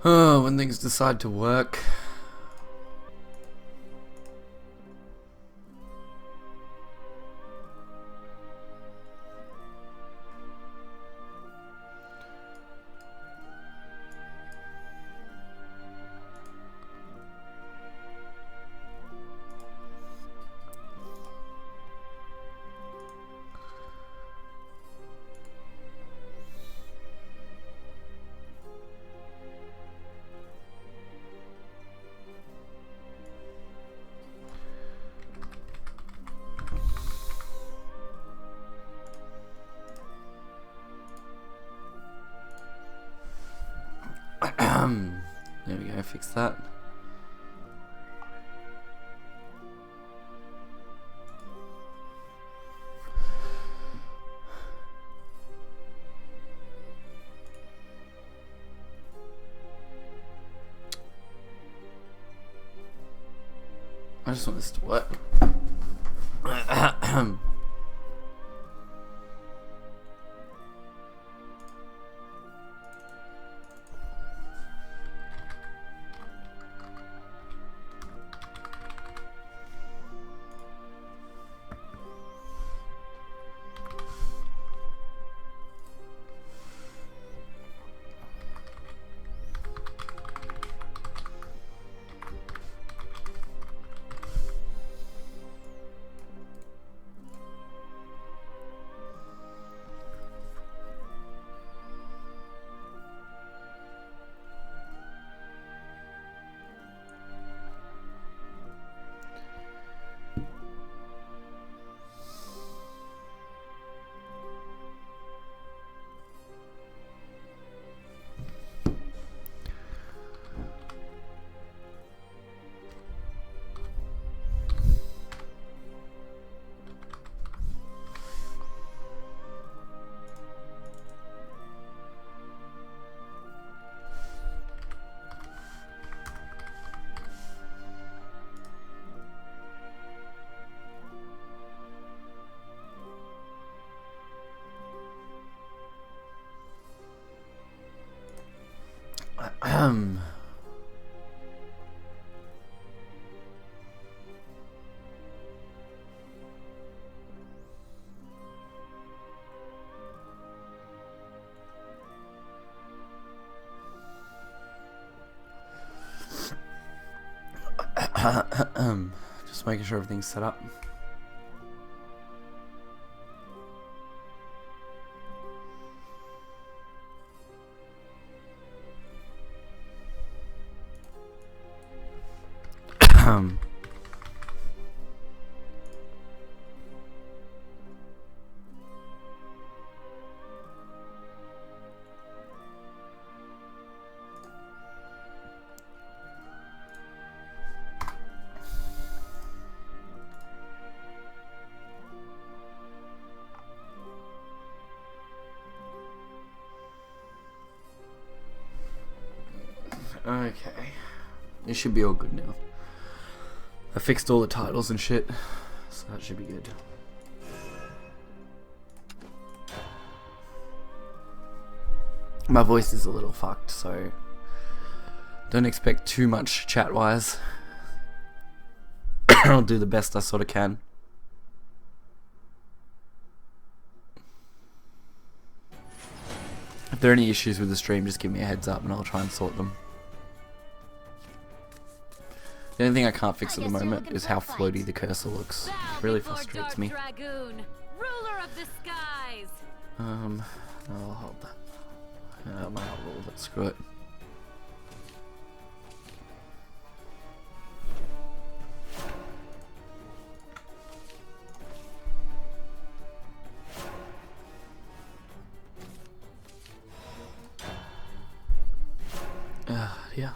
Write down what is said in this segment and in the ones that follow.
Oh, when things decide to work. There we go, fix that. I just want this to work. Just making sure everything's set up. Okay, it should be all good now. I fixed all the titles and shit, so that should be good. My voice is a little fucked, so don't expect too much chat-wise. I'll do the best I sort of can. If there are any issues with the stream, just give me a heads up and I'll try and sort them. The only thing I can't fix at the moment is how floaty the cursor looks. It really frustrates me. Dragoon, ruler of the skies. I'll hold that. I might not roll, but screw it. Yeah.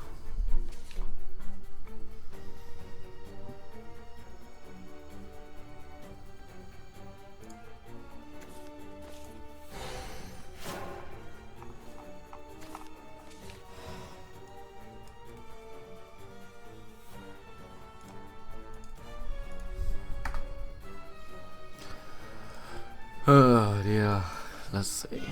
Oh dear. Let's see.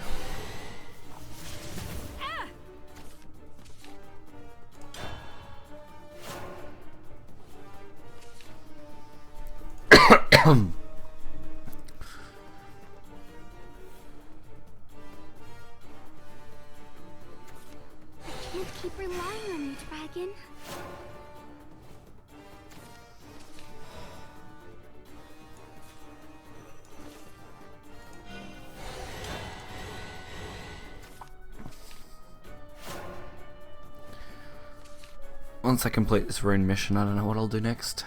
Can't keep relying on you, dragon. Once I complete this rune mission, I don't know what I'll do next.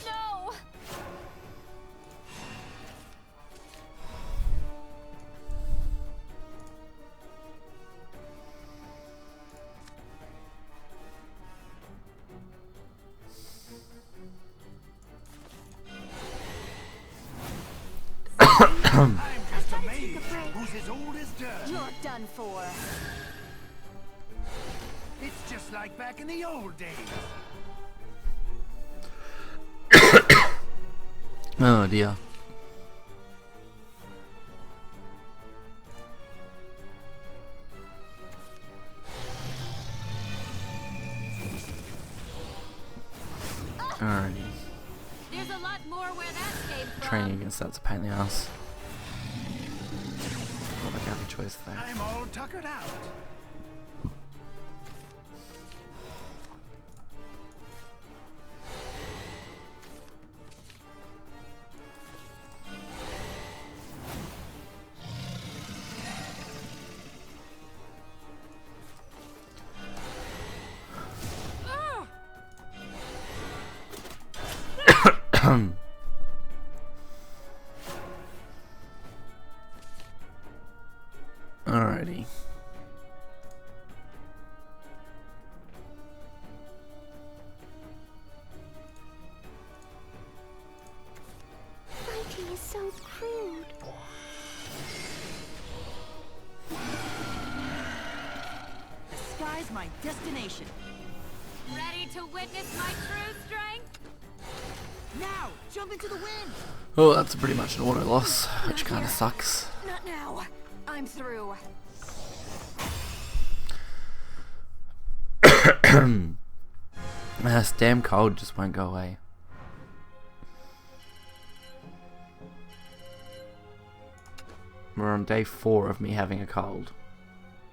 No. I'm just a mage who's as old as dirt. You're done for. It's just like back in the old days. Oh dear. Alrighty. There's a lot more where that came from. Training against that's a pain in the ass. Not like I have a choice there. I'm all tuckered out. Alrighty. Fighting is so crude. The sky's my destination. Ready to witness my true strength? Now, jump into the wind. Oh, that's pretty much an auto loss, which kind of sucks. Not now. I'm through. This damn cold just won't go away. We're on day 4 of me having a cold,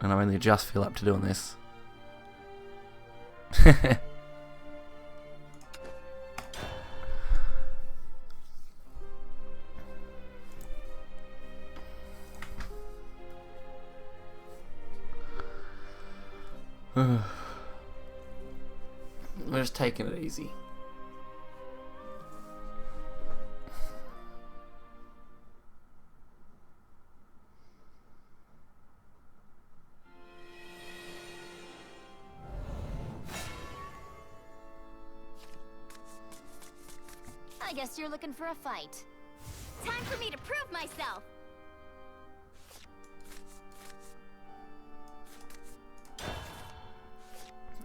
and I only just feel up to doing this. We're just taking it easy. I guess you're looking for a fight. Time for me to prove myself.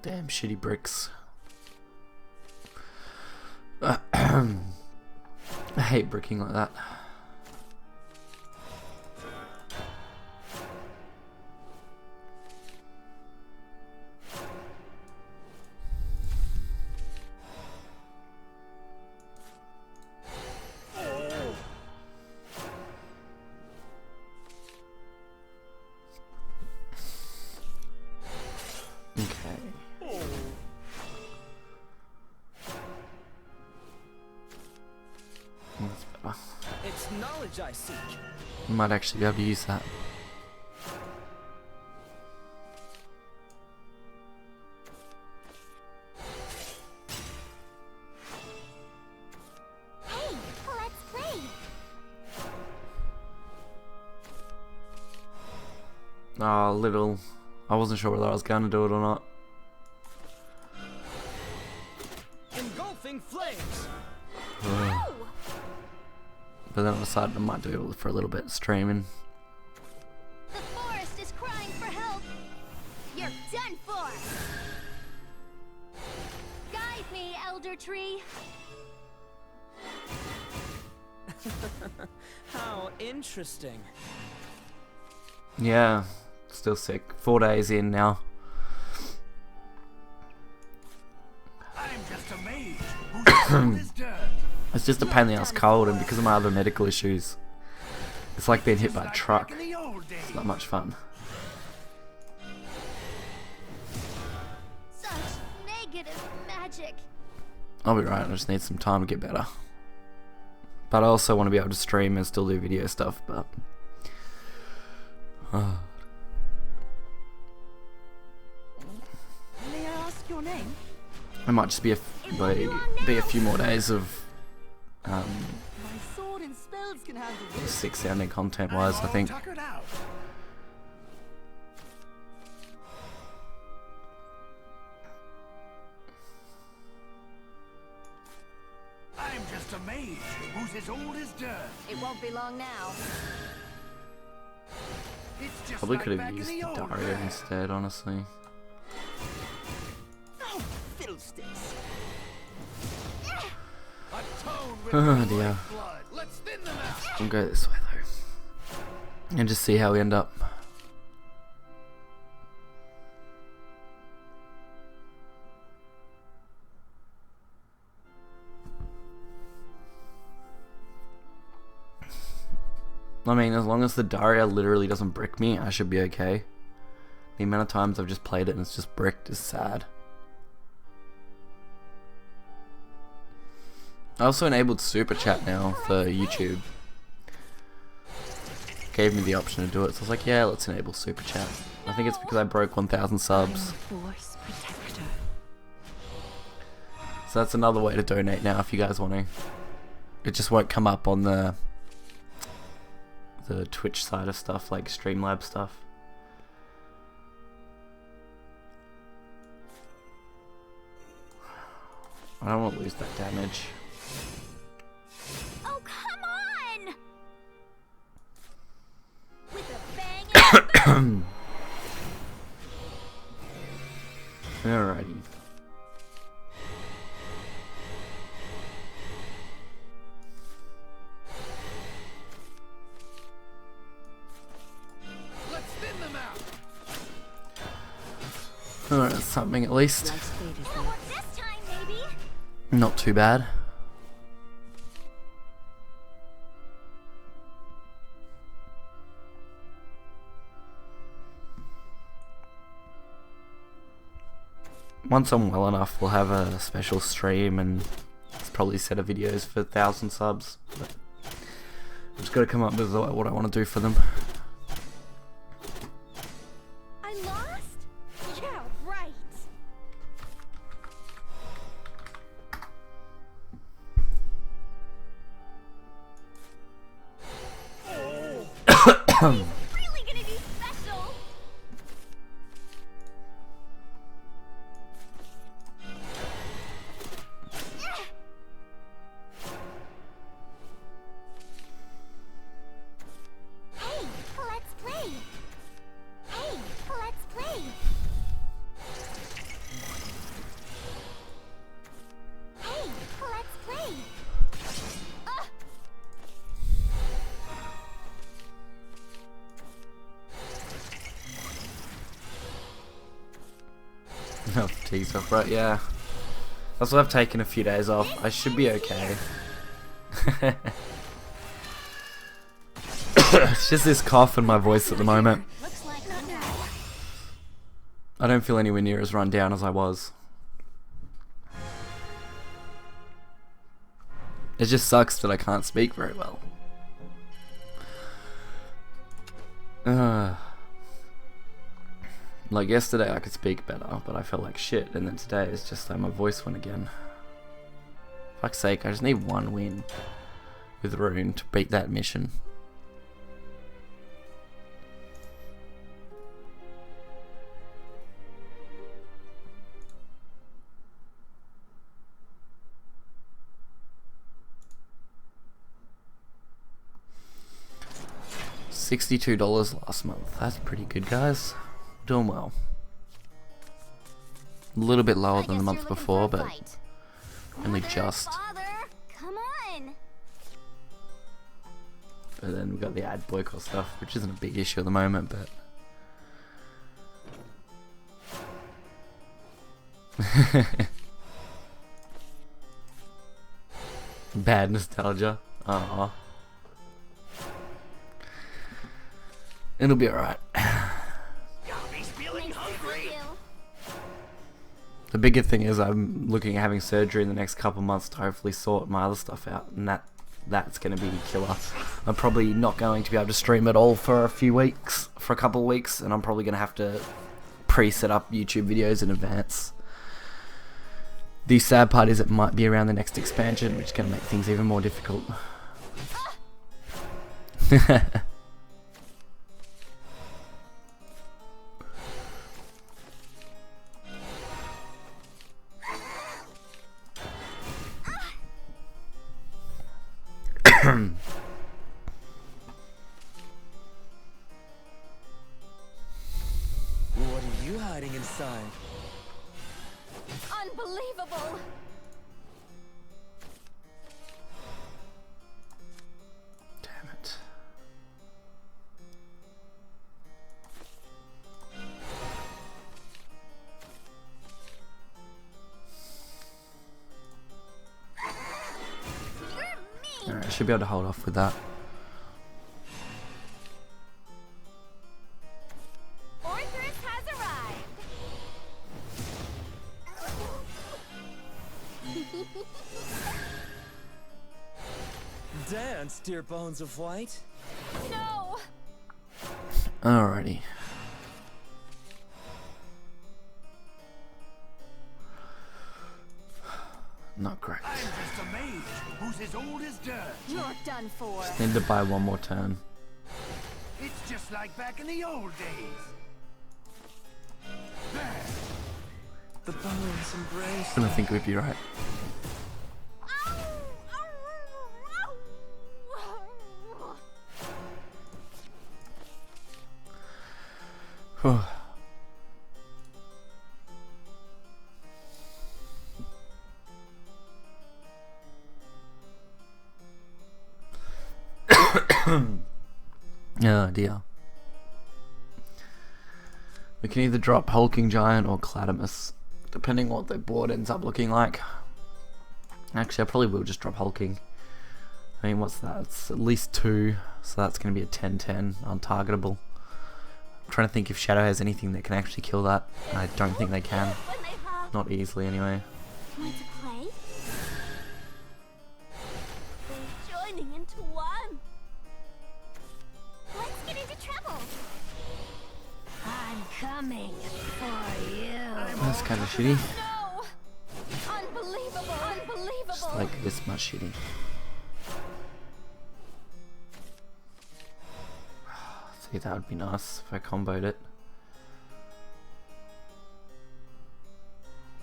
Damn shitty bricks. I hate bricking like that. That's better. It's knowledge I seek. Might actually be able to use that. Hey, let's play. Oh, little. I wasn't sure whether I was going to do it or not. Engulfing flames. Oh! But then I decided I might do it for a little bit streaming. The forest is crying for help. You're done for. Guide me, Elder Tree. How interesting. Yeah, still sick. 4 days in now. I'm just a mage who's old as dirt. It's just a pain in the ass cold, and because of my other medical issues, it's like being hit by a Like truck. back in the old days. It's not much fun. Such negative magic. I'll be right, I just need some time to get better. But I also want to be able to stream and still do video stuff, but... May I ask your name? it might just be a few more days of My sword and spells can handle this. sick sounding content I'm wise, I all think. tuckered out. I'm just a mage who's as old as dirt. It won't be long now. It's just Probably like could back have in used the old Dario days. instead, honestly. Oh, fiddlesticks. Atone with Oh your dear. blood. Let's thin them out. We'll go this way though. And just see how we end up. I mean, as long as the Daria literally doesn't brick me, I should be okay. The amount of times I've just played it and it's just bricked is sad. I also enabled Super Chat now for YouTube. Gave me the option to do it, so I was like, yeah, let's enable Super Chat. I think it's because I broke 1,000 subs. Force protector. So that's another way to donate now if you guys want to. It just won't come up on the Twitch side of stuff, like Streamlabs stuff. I don't want to lose that damage. Oh, come on! With a bang and Alrighty. Let's thin them out. Alright, that's something at least. Life's fate is Yeah, what's this time, baby? Not too bad. Once I'm well enough, we'll have a special stream and it's probably a set of videos for 1,000 subs. But I've just got to come up with what I want to do for them. I lost? Yeah, right. He's really gonna be special. Hey, let's play. Hey, let's play. Hey, let's play. Oh, fatigue's off, right? Yeah. That's why I've taken a few days off. I should be okay. It's just this cough in my voice at the moment. Looks like not now. I don't feel anywhere near as run down as I was. It just sucks that I can't speak very well. Like yesterday I could speak better, but I felt like shit, and then today it's just like my voice went again. Fuck's sake, I just need one win with Rune to beat that mission. $62 last month. That's pretty good, guys. Doing well. A little bit lower than the month before, but only just. Father, come on. But then we've got the ad boycott stuff, which isn't a big issue at the moment, but bad nostalgia. Aww. It'll be alright. He's feeling hungry. The bigger thing is I'm looking at having surgery in the next couple months to hopefully sort my other stuff out, and that's going to be killer. I'm probably not going to be able to stream at all for a couple of weeks, and I'm probably going to have to pre-set up YouTube videos in advance. The sad part is it might be around the next expansion, which is going to make things even more difficult. What are you hiding inside? Unbelievable. Damn it. Alright, I should be able to hold off with that. Orthrus has arrived. Dance, dear bones of white. No. Alrighty. Not great. I'm just a mage who's as old as dirt. You're done for. Need to buy one more turn. It's just like back in the old days. There. The bones embrace. I think we'd be right. Whew. Oh dear. We can either drop Hulking Giant or Cladamus, depending what the board ends up looking like. Actually, I probably will just drop Hulking. I mean, what's that? It's at least 2, so that's going to be a 10-10, untargetable. I'm trying to think if Shadow has anything that can actually kill that. I don't think they can. Not easily, anyway. Want to play? They're joining into one. Let's get into trouble. I'm coming for you. That's kind of shitty. No! Unbelievable! Unbelievable! Just like this much shitty. See, that would be nice if I comboed it.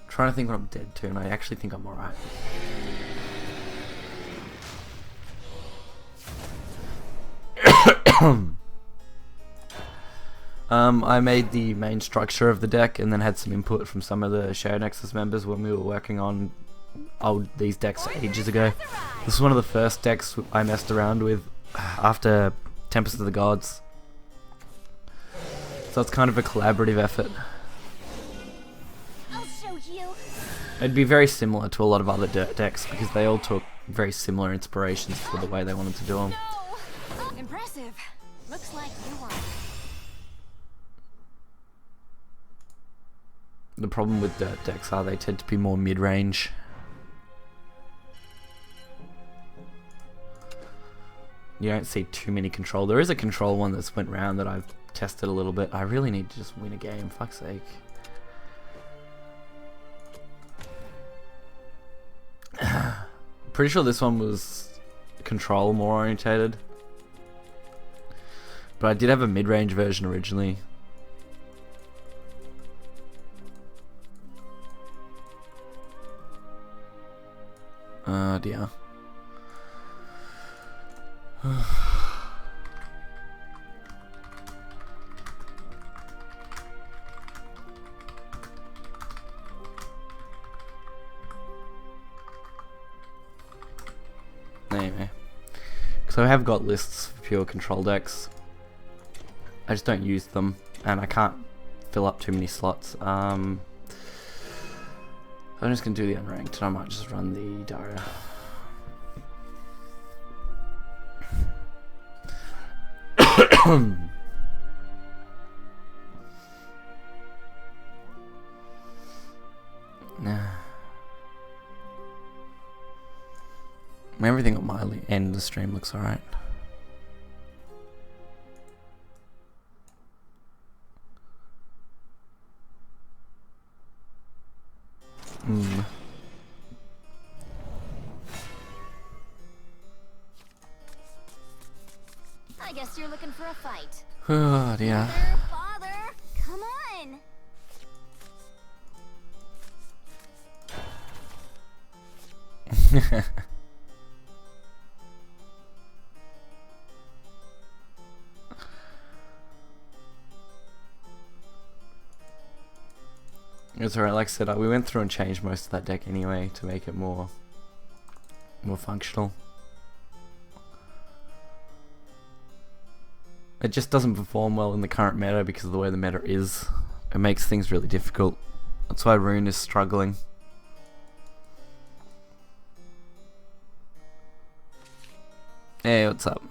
I'm trying to think what I'm dead to, and I actually think I'm alright. I made the main structure of the deck and then had some input from some of the Shadow Nexus members when we were working on these decks ages ago. This is one of the first decks I messed around with after Tempest of the Gods. So it's kind of a collaborative effort. I'll show you. It'd be very similar to a lot of other decks because they all took very similar inspirations for the way they wanted to do them. No! Impressive. Looks like you won. The problem with dirt decks are they tend to be more mid-range. you don't see too many control. There is a control one that's went round that I've tested a little bit. I really need to just win a game, fuck's sake. Pretty sure this one was control more orientated. But I did have a mid-range version originally. Oh dear. Anyway, because I have got lists for pure control decks. I just don't use them, and I can't fill up too many slots. I'm just gonna do the unranked, and I might just run the Daria. Everything on my end of the stream looks alright. I guess you're looking for a fight. Oh dear. Father, come on. It's alright, like I said, we went through and changed most of that deck anyway to make it more functional. It just doesn't perform well in the current meta because of the way the meta is. It makes things really difficult. That's why Rune is struggling. Hey, what's up?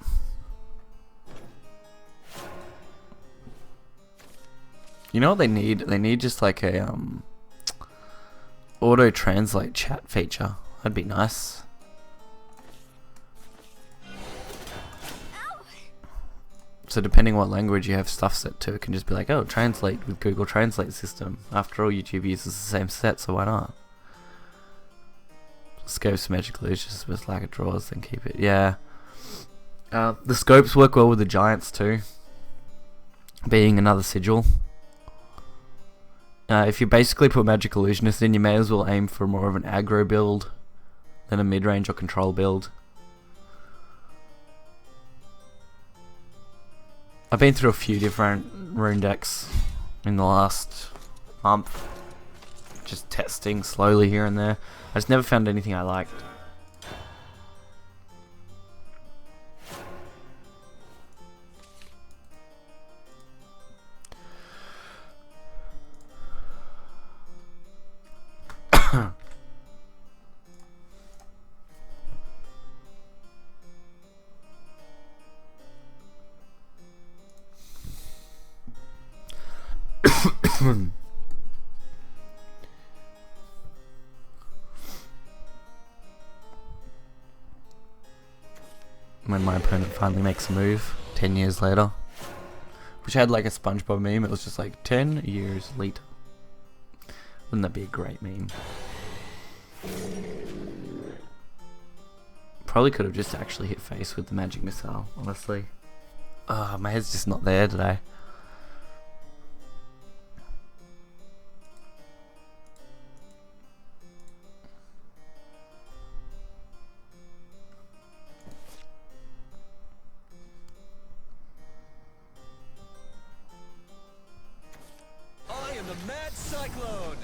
You know what they need? They need just like a auto translate chat feature. That'd be nice. So depending what language you have stuff set to, it can just be like, oh, translate with Google Translate system. After all, YouTube uses the same set, so why not? Scopes magically just with lack of draws, then keep it. Yeah. The scopes work well with the giants too. Being another sigil. If you basically put Magic Illusionist in, you may as well aim for more of an aggro build than a mid-range or control build. I've been through a few different rune decks in the last month. Just testing slowly here and there. I just never found anything I liked. When my opponent finally makes a move 10 years later, which had like a SpongeBob meme. It was just like 10 years later. Wouldn't that be a great meme? Probably could have just actually hit face with the magic missile, honestly. My head's just not there today. I am the Mad Cyclone.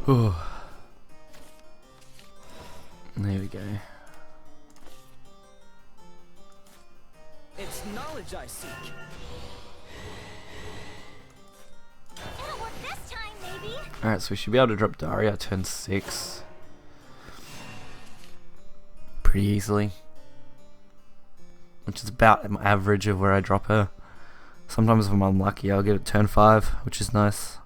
Ooh. There we go. It's knowledge I seek. It'll work this time, maybe. Alright, so we should be able to drop Daria turn 6 pretty easily, which is about an average of where I drop her. Sometimes if I'm unlucky, I'll get it turn 5, which is nice.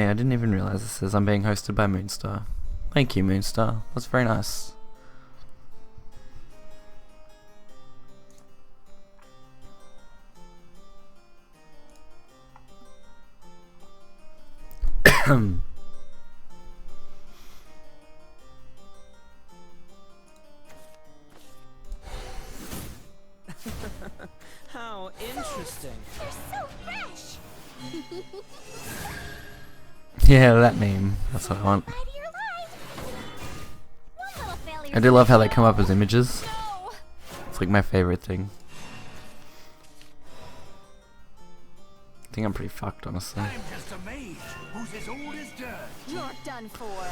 I didn't even realize this says I'm being hosted by Moonstar. Thank you, Moonstar. That's very nice. How interesting. They're so fresh. Yeah, that meme. That's what I want. Bye to your life. One little failure. I do love how they come up as images. No. It's like my favorite thing. I think I'm pretty fucked, honestly. I'm just a mage who's as old as dirt. You're done for.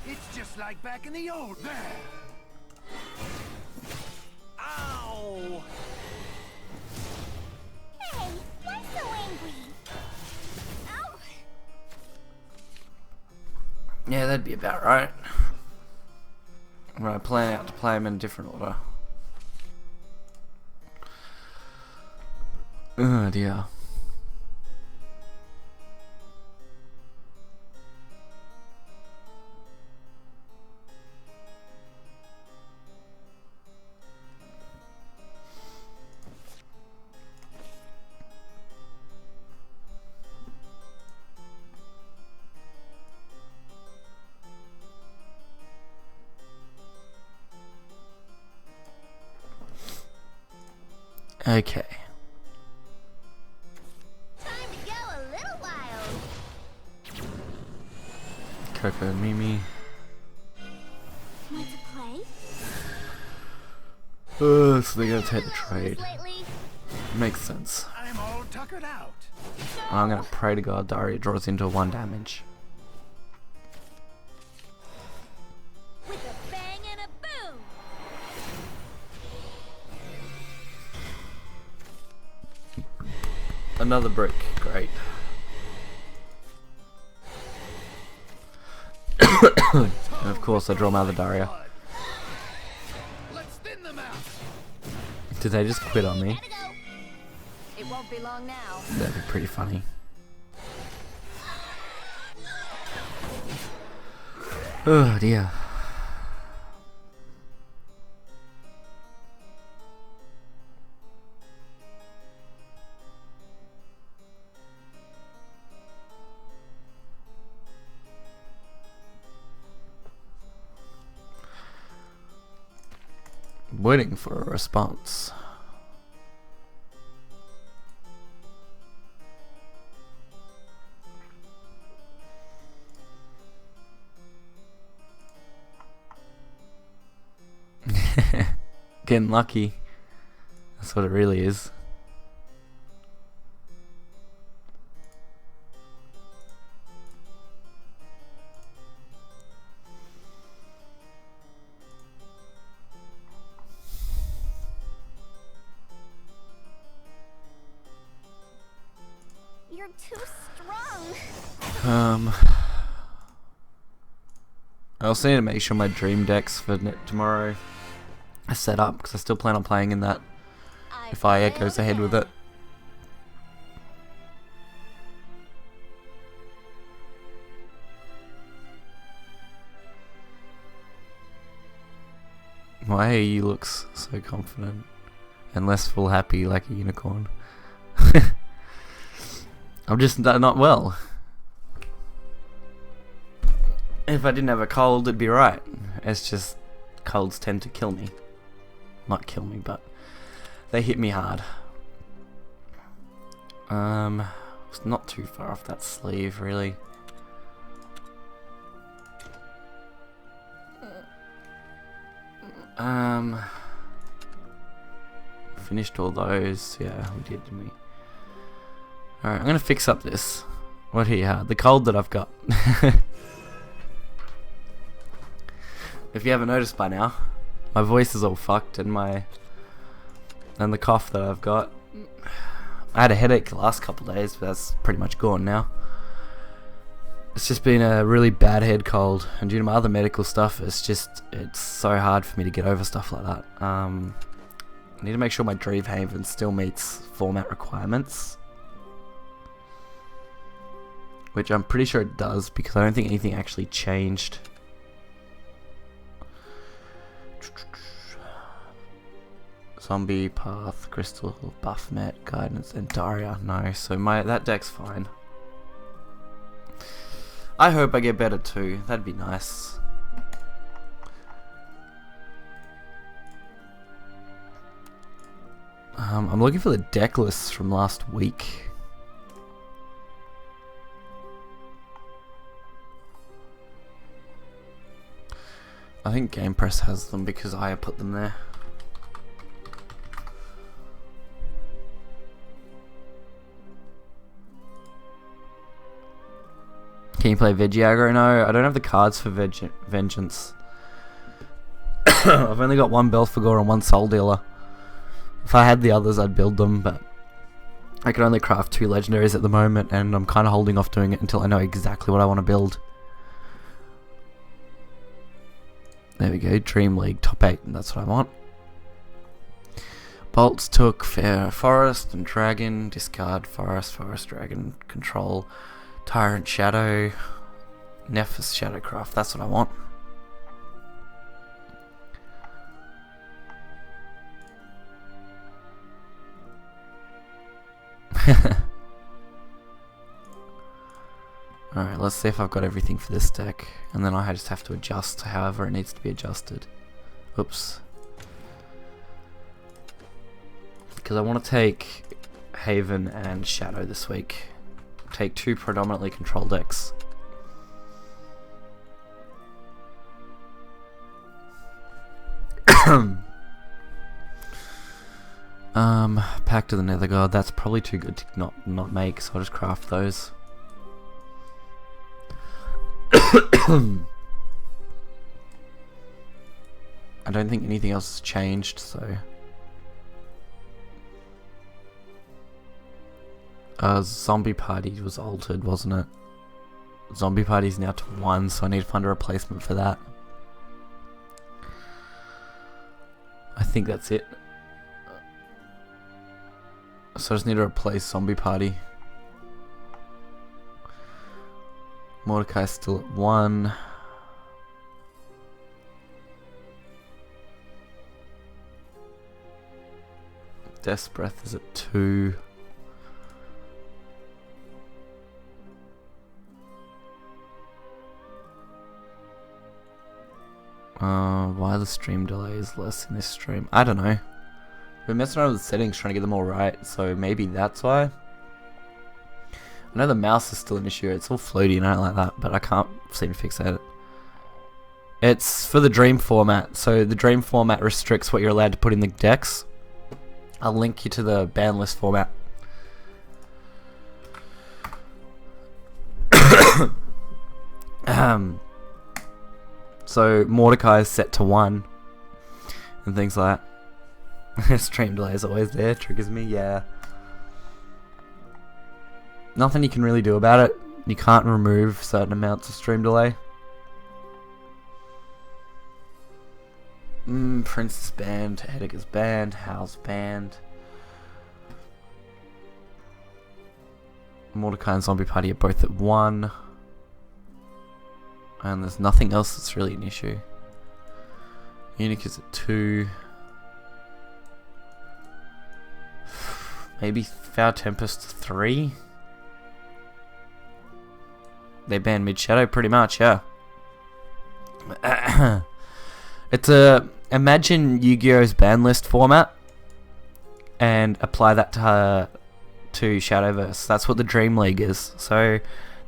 It's just like back in the old. There. Ow! Hey, why so angry? Ow. Yeah, that'd be about right. I'm gonna plan out to play them in a different order. Oh dear. Okay. Time to go a little wild. Coco and Mimi. Want to play? So they're gonna take the trade. Lately? Makes sense. I'm all tuckered out. I'm gonna pray to God Daria draws into 1 damage. With a bang and a boom. Another brick, great. And of course I draw my other Daria. Let's thin them out. Did they just quit on me? Gotta go. It won't be long now. That'd be pretty funny. Oh dear. Waiting for a response. Getting lucky. That's what it really is. You're too strong. I also need to make sure my dream decks for tomorrow are set up because I still plan on playing in that if I goes ahead with it. Why you looks so confident and less full happy like a unicorn? I'm just not well. If I didn't have a cold, it'd be right. It's just colds tend to kill me. Not kill me, but they hit me hard. It's not too far off that sleeve, really. Finished all those. Yeah, we did, didn't we? Alright, I'm gonna fix up this. What here? The cold that I've got. If you haven't noticed by now, my voice is all fucked and the cough that I've got. I had a headache the last couple of days, but that's pretty much gone now. It's just been a really bad head cold, and due to my other medical stuff, it's so hard for me to get over stuff like that. I need to make sure my Dreamhaven still meets format requirements. which I'm pretty sure it does because I don't think anything actually changed. Zombie, Path, Crystal, Buffmet, Guidance, and Daria. No, so that deck's fine. I hope I get better too. That'd be nice. I'm looking for the deck lists from last week. I think Game Press has them because I put them there. Can you play Veggie Aggro? No, I don't have the cards for Vengeance. I've only got one Belphegor and one Soul Dealer. If I had the others, I'd build them, but I can only craft 2 legendaries at the moment, and I'm kind of holding off doing it until I know exactly what I want to build. There we go, Dream League, top 8, and that's what I want. Bolts took Fair Forest and Dragon, discard Forest, Forest, Dragon, Control, Tyrant Shadow, Nephis Shadowcraft, that's what I want. Alright, let's see if I've got everything for this deck, and then I just have to adjust to however it needs to be adjusted. Oops. Because I want to take Haven and Shadow this week. Take 2 predominantly control decks. Pact of the Nether God, that's probably too good to not make, so I'll just craft those. I don't think anything else has changed, so... Zombie Party was altered, wasn't it? Zombie Party's now to 1, so I need to find a replacement for that. I think that's it. So I just need to replace Zombie Party. Mordecai's still at 1. Death's Breath is at 2. Why are the stream delays less in this stream? I don't know. We're messing around with the settings trying to get them all right, so maybe that's why. I know the mouse is still an issue, it's all floaty and I don't like that, but I can't seem to fix it. It's for the Dream format, so the Dream format restricts what you're allowed to put in the decks. I'll link you to the ban list format. So Mordecai is set to 1 and things like that. Stream delay is always there, triggers me, yeah. Nothing you can really do about it. You can't remove certain amounts of stream delay. Prince is banned, Edgar's banned, Hal's banned. Mordecai and Zombie Party are both at 1. And there's nothing else that's really an issue. Eunuch is at 2. Maybe Foul Tempest 3? They banned Mid-Shadow pretty much, yeah. It's a... Imagine Yu-Gi-Oh's ban list format and apply that to Shadowverse. That's what the Dream League is. So...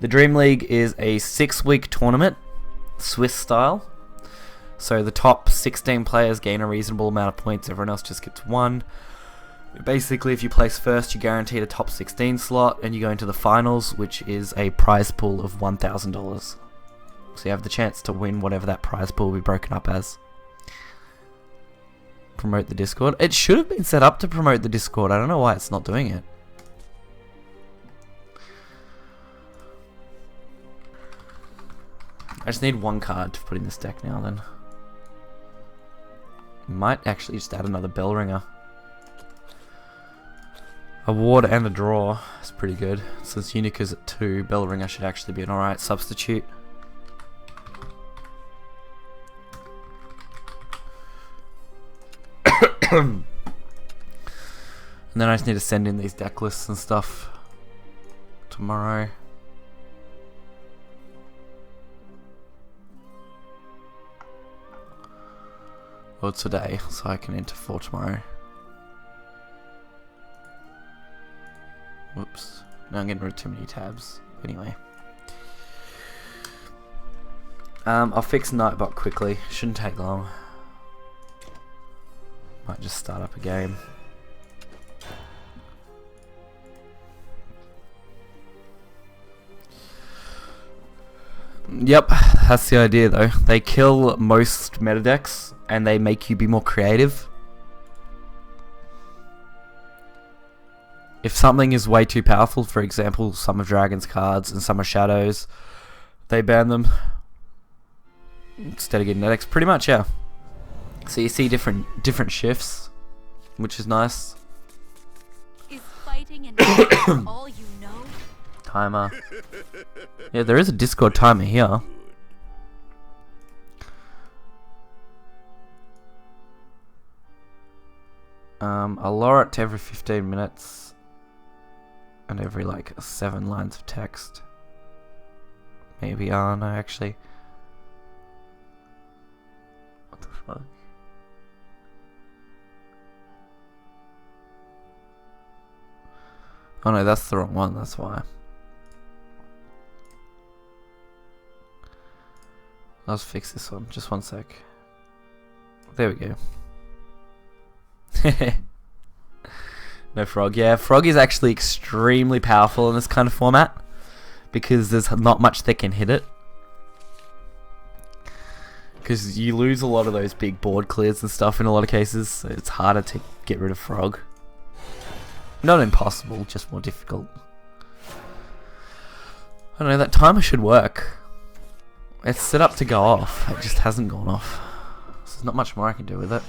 The Dream League is a 6-week tournament, Swiss style. So the top 16 players gain a reasonable amount of points, everyone else just gets 1. Basically, if you place first, you're guaranteed a top 16 slot, and you go into the finals, which is a prize pool of $1,000. So you have the chance to win whatever that prize pool will be broken up as. Promote the Discord. It should have been set up to promote the Discord. I don't know why it's not doing it. I just need 1 card to put in this deck now then. Might actually just add another Bell Ringer. A ward and a draw. It's pretty good. Since Unica's at 2, Bellringer should actually be an alright substitute. And then I just need to send in these deck lists and stuff tomorrow. Well, today, so I can enter for tomorrow. Whoops. Now I'm getting rid of too many tabs. Anyway. I'll fix Nightbot quickly. Shouldn't take long. Might just start up a game. Yep, that's the idea though. They kill most meta decks and they make you be more creative. If something is way too powerful, for example, some of Dragon's cards and some of Shadows, they ban them instead of getting net decks. Pretty much, yeah. So you see different shifts, which is nice. Is fighting and all you know? Timer. Yeah, there is a Discord timer here. I'll lower it to every 15 minutes and every like 7 lines of text. Maybe, no, actually. What the fuck? Oh no, that's the wrong one, that's why. Let's fix this one, just one sec. There we go. No Frog. Yeah, Frog is actually extremely powerful in this kind of format because there's not much that can hit it. Because you lose a lot of those big board clears and stuff in a lot of cases, so it's harder to get rid of Frog. Not impossible, just more difficult. I don't know, that timer should work. It's set up to go off, it just hasn't gone off. So there's not much more I can do with it.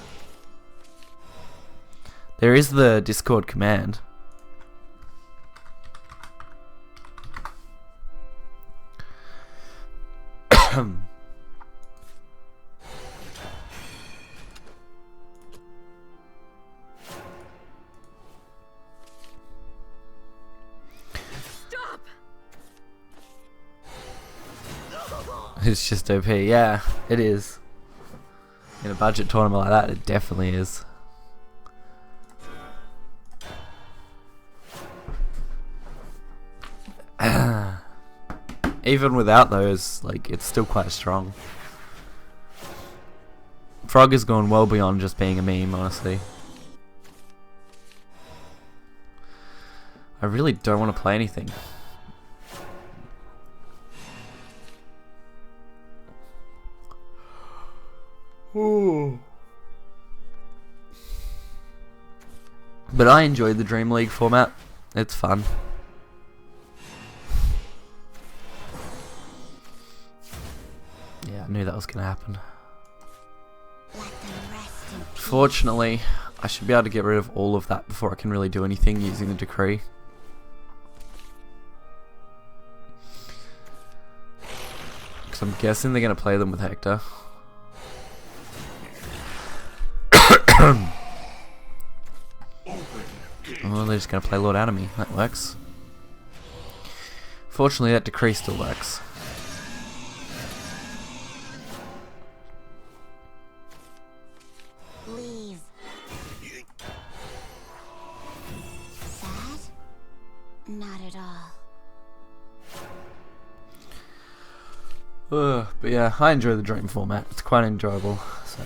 There is the Discord command. Stop! It's just OP, yeah, it is. In a budget tournament like that, it definitely is. Even without those, like, it's still quite strong. Frog has gone well beyond just being a meme, honestly. I really don't want to play anything. Ooh. But I enjoyed the Dream League format. It's fun. Yeah, I knew that was going to happen. Fortunately, I should be able to get rid of all of that before I can really do anything using the decree. Because I'm guessing they're going to play them with Hector. Oh, they're just going to play Lord Enemy. That works. Fortunately, that decree still works. Leave. Sad? Not at all. But yeah, I enjoy the Dream format. It's quite enjoyable. So.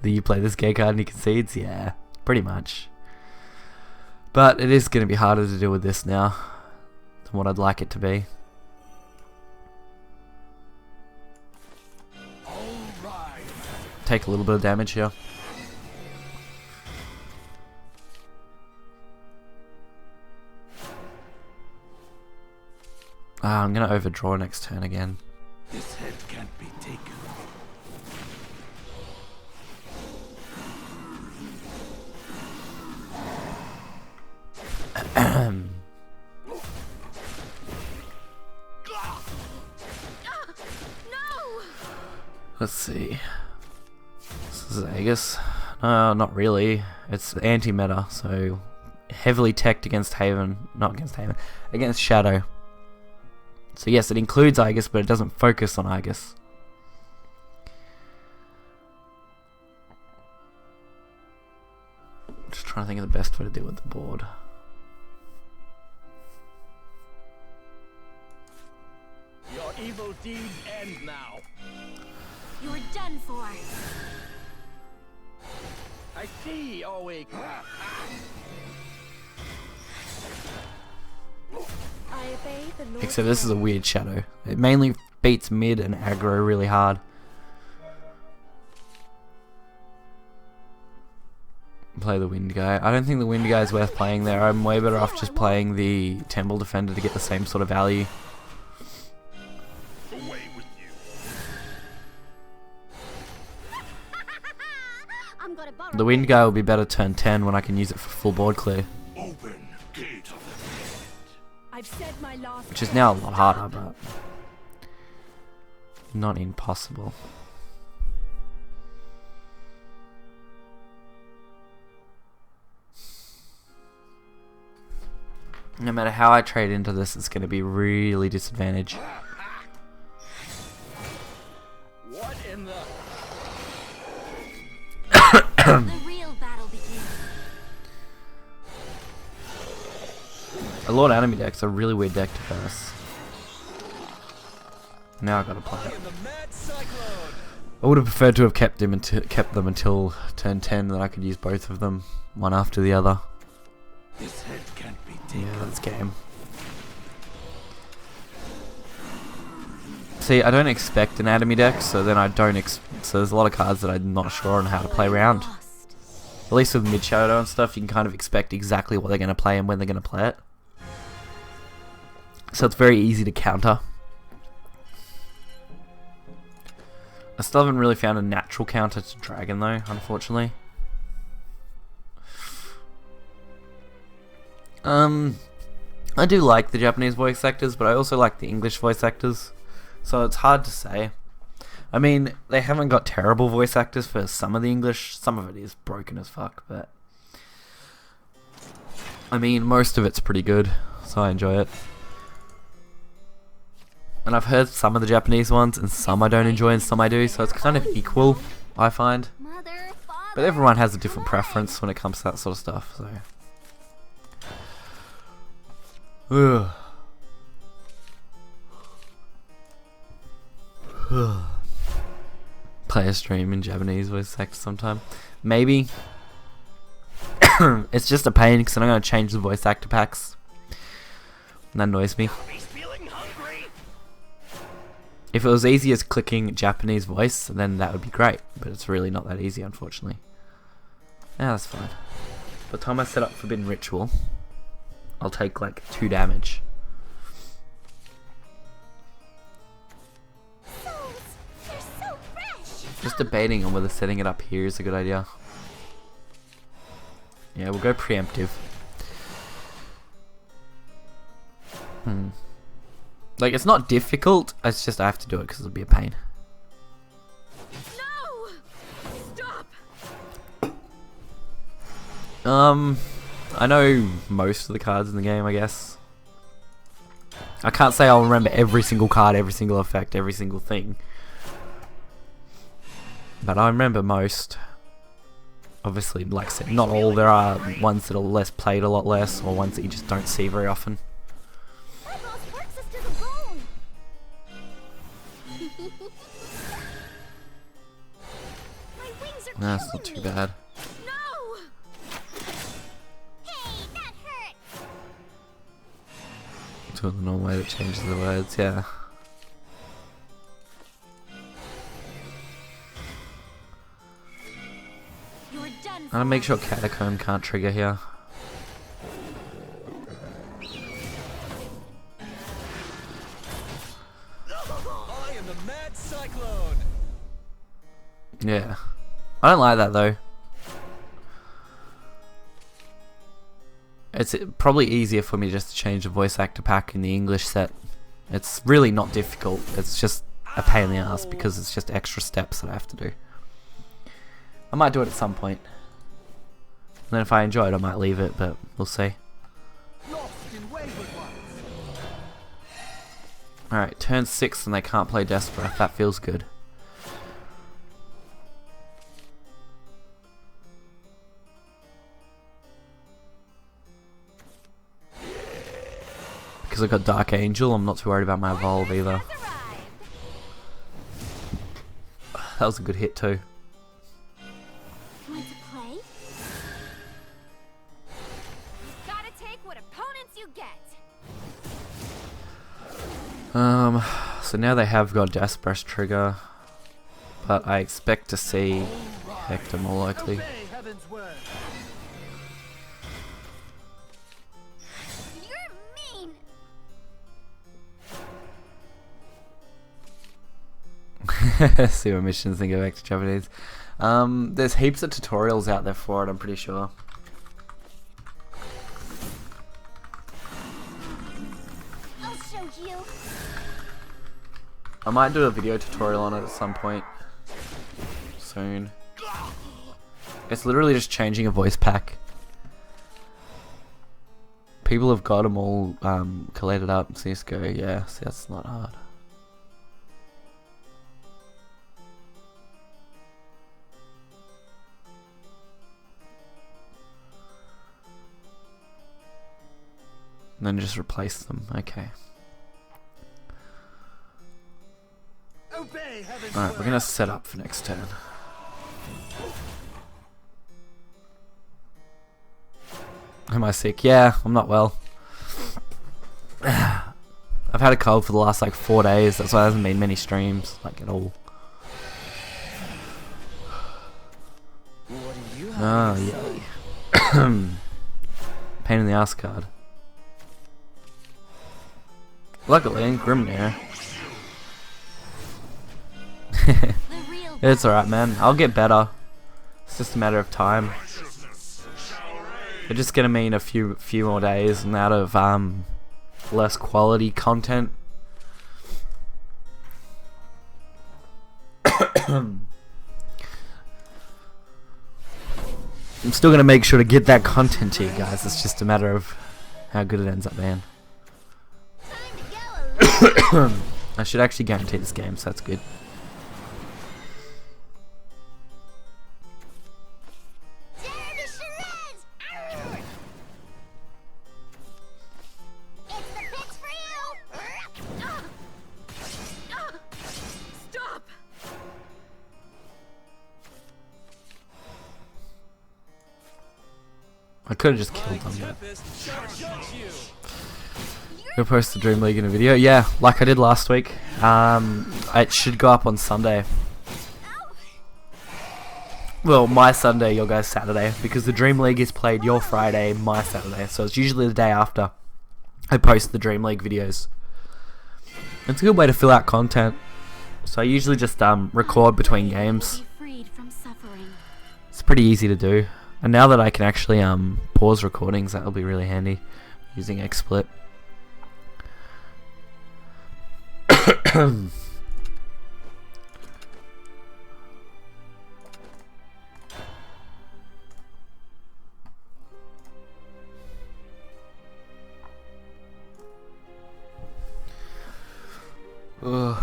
Do you play this gay card and he concedes? Yeah, pretty much. But it is going to be harder to deal with this now than what I'd like it to be. Alright. Take a little bit of damage here. I'm going to overdraw next turn again. This head can't be taken. No! Let's see. This is Aegis. No, not really. It's anti-meta, so heavily teched against Haven. Not against Haven. Against Shadow. So yes, it includes Aegis, but it doesn't focus on Aegis. Just trying to think of the best way to deal with the board. Your evil deeds end now. You're done for. I see, Oik. I obey the Lord. Except this is a weird Shadow. It mainly beats mid and aggro really hard. Play the wind guy. I don't think the wind guy is worth playing there. I'm way better off just playing the temple defender to get the same sort of value. Away with you. I'm gonna borrow The wind guy will be better turn 10 when I can use it for full board clear. Open gate of the dead. I've said my last. Which is now a lot harder, but not impossible. No matter how I trade into this, it's going to be really disadvantaged. What in the... The real battle begins. A Lord Enemy deck's a really weird deck to verse. Now I gotta play I it. am the mad cyclone. I would have preferred to have kept them until turn 10, then I could use both of them, one after the other. This head can't be taken. Yeah, that's game. See, I don't expect an Anatomy deck, so then I don't so there's a lot of cards that I'm not sure on how to play around. Lost. At least with mid shadow and stuff, you can kind of expect exactly what they're going to play and when they're going to play it. So it's very easy to counter. I still haven't really found a natural counter to Dragon though, unfortunately. I do like the Japanese voice actors, but I also like the English voice actors. So it's hard to say. I mean, they haven't got terrible voice actors for some of the English. Some of it is broken as fuck, but I mean, most of it's pretty good, so I enjoy it. And I've heard some of the Japanese ones, and some I don't enjoy and some I do, so it's kind of equal, I find. Mother, father. But everyone has a different preference when it comes to that sort of stuff, so. Ugh. Play a stream in Japanese voice actor sometime. Maybe. It's just a pain because I'm going to change the voice actor packs. And that annoys me. He's feeling hungry. If it was easy as clicking Japanese voice, then that would be great. But it's really not that easy, unfortunately. Yeah, that's fine. By the time I set up Forbidden Ritual, I'll take like 2 damage. Souls, they're so fresh. Just debating on whether setting it up here is a good idea. Yeah, we'll go preemptive. Like, it's not difficult, it's just I have to do it because it'll be a pain. No! Stop! I know most of the cards in the game, I guess. I can't say I'll remember every single card, every single effect, every single thing. But I remember most. Obviously, like I said, not all. There are ones that are less played a lot less, or ones that you just don't see very often. That boss works us to the bone. My wings are Nah, it's not killing too me. bad. No! Hey, that hurts. To the normal way that changes the words, yeah. You're done I'm for. gonna make sure Catacomb can't trigger here. I am the Mad Cyclone. Yeah. I don't like that though. It's probably easier for me just to change the voice actor pack in the English set. It's really not difficult. It's just a pain in the ass because it's just extra steps that I have to do. I might do it at some point. And then if I enjoy it, I might leave it, but we'll see. Alright, turn 6 and they can't play Desperate. That feels good. Because I've got Dark Angel, I'm not too worried about my Evolve either. That was a good hit too. Want to play? You've gotta take what opponents you get. So now they have got Desperate trigger, but I expect to see Hector more likely. You're mean. See what missions and go back to Japanese. There's heaps of tutorials out there for it, I'm pretty sure. I'll show you. I might do a video tutorial on it at some point soon. It's literally just changing a voice pack. People have got them all collated up in CSGO. Yeah, see, that's not hard. And then just replace them. Okay. Alright, we're gonna set up for next turn. Am I sick? Yeah, I'm not well. I've had a cold for the last like 4 days. That's why there hasn't been many streams, like at all. What do you Oh, have? yeah. Pain in the ass card. Luckily, Grimnir. The real It's alright, man. I'll get better. It's just a matter of time. It's just gonna mean a few more days and out of less quality content. I'm still gonna make sure to get that content to you guys. It's just a matter of how good it ends up being. time to go. I should actually guarantee this game, so that's good. Tear to shreds. Arr! It's the pits for you. Stop! I could have just killed them. Tempest shall judge you. Go post the Dream League in a video. Yeah, like I did last week. It should go up on Sunday. Well, my Sunday, your guys' Saturday, because the Dream League is played your Friday, my Saturday. So it's usually the day after I post the Dream League videos. It's a good way to fill out content. So I usually just record between games. Be freed from suffering. It's pretty easy to do. And now that I can actually pause recordings, that'll be really handy using XSplit. Ugh.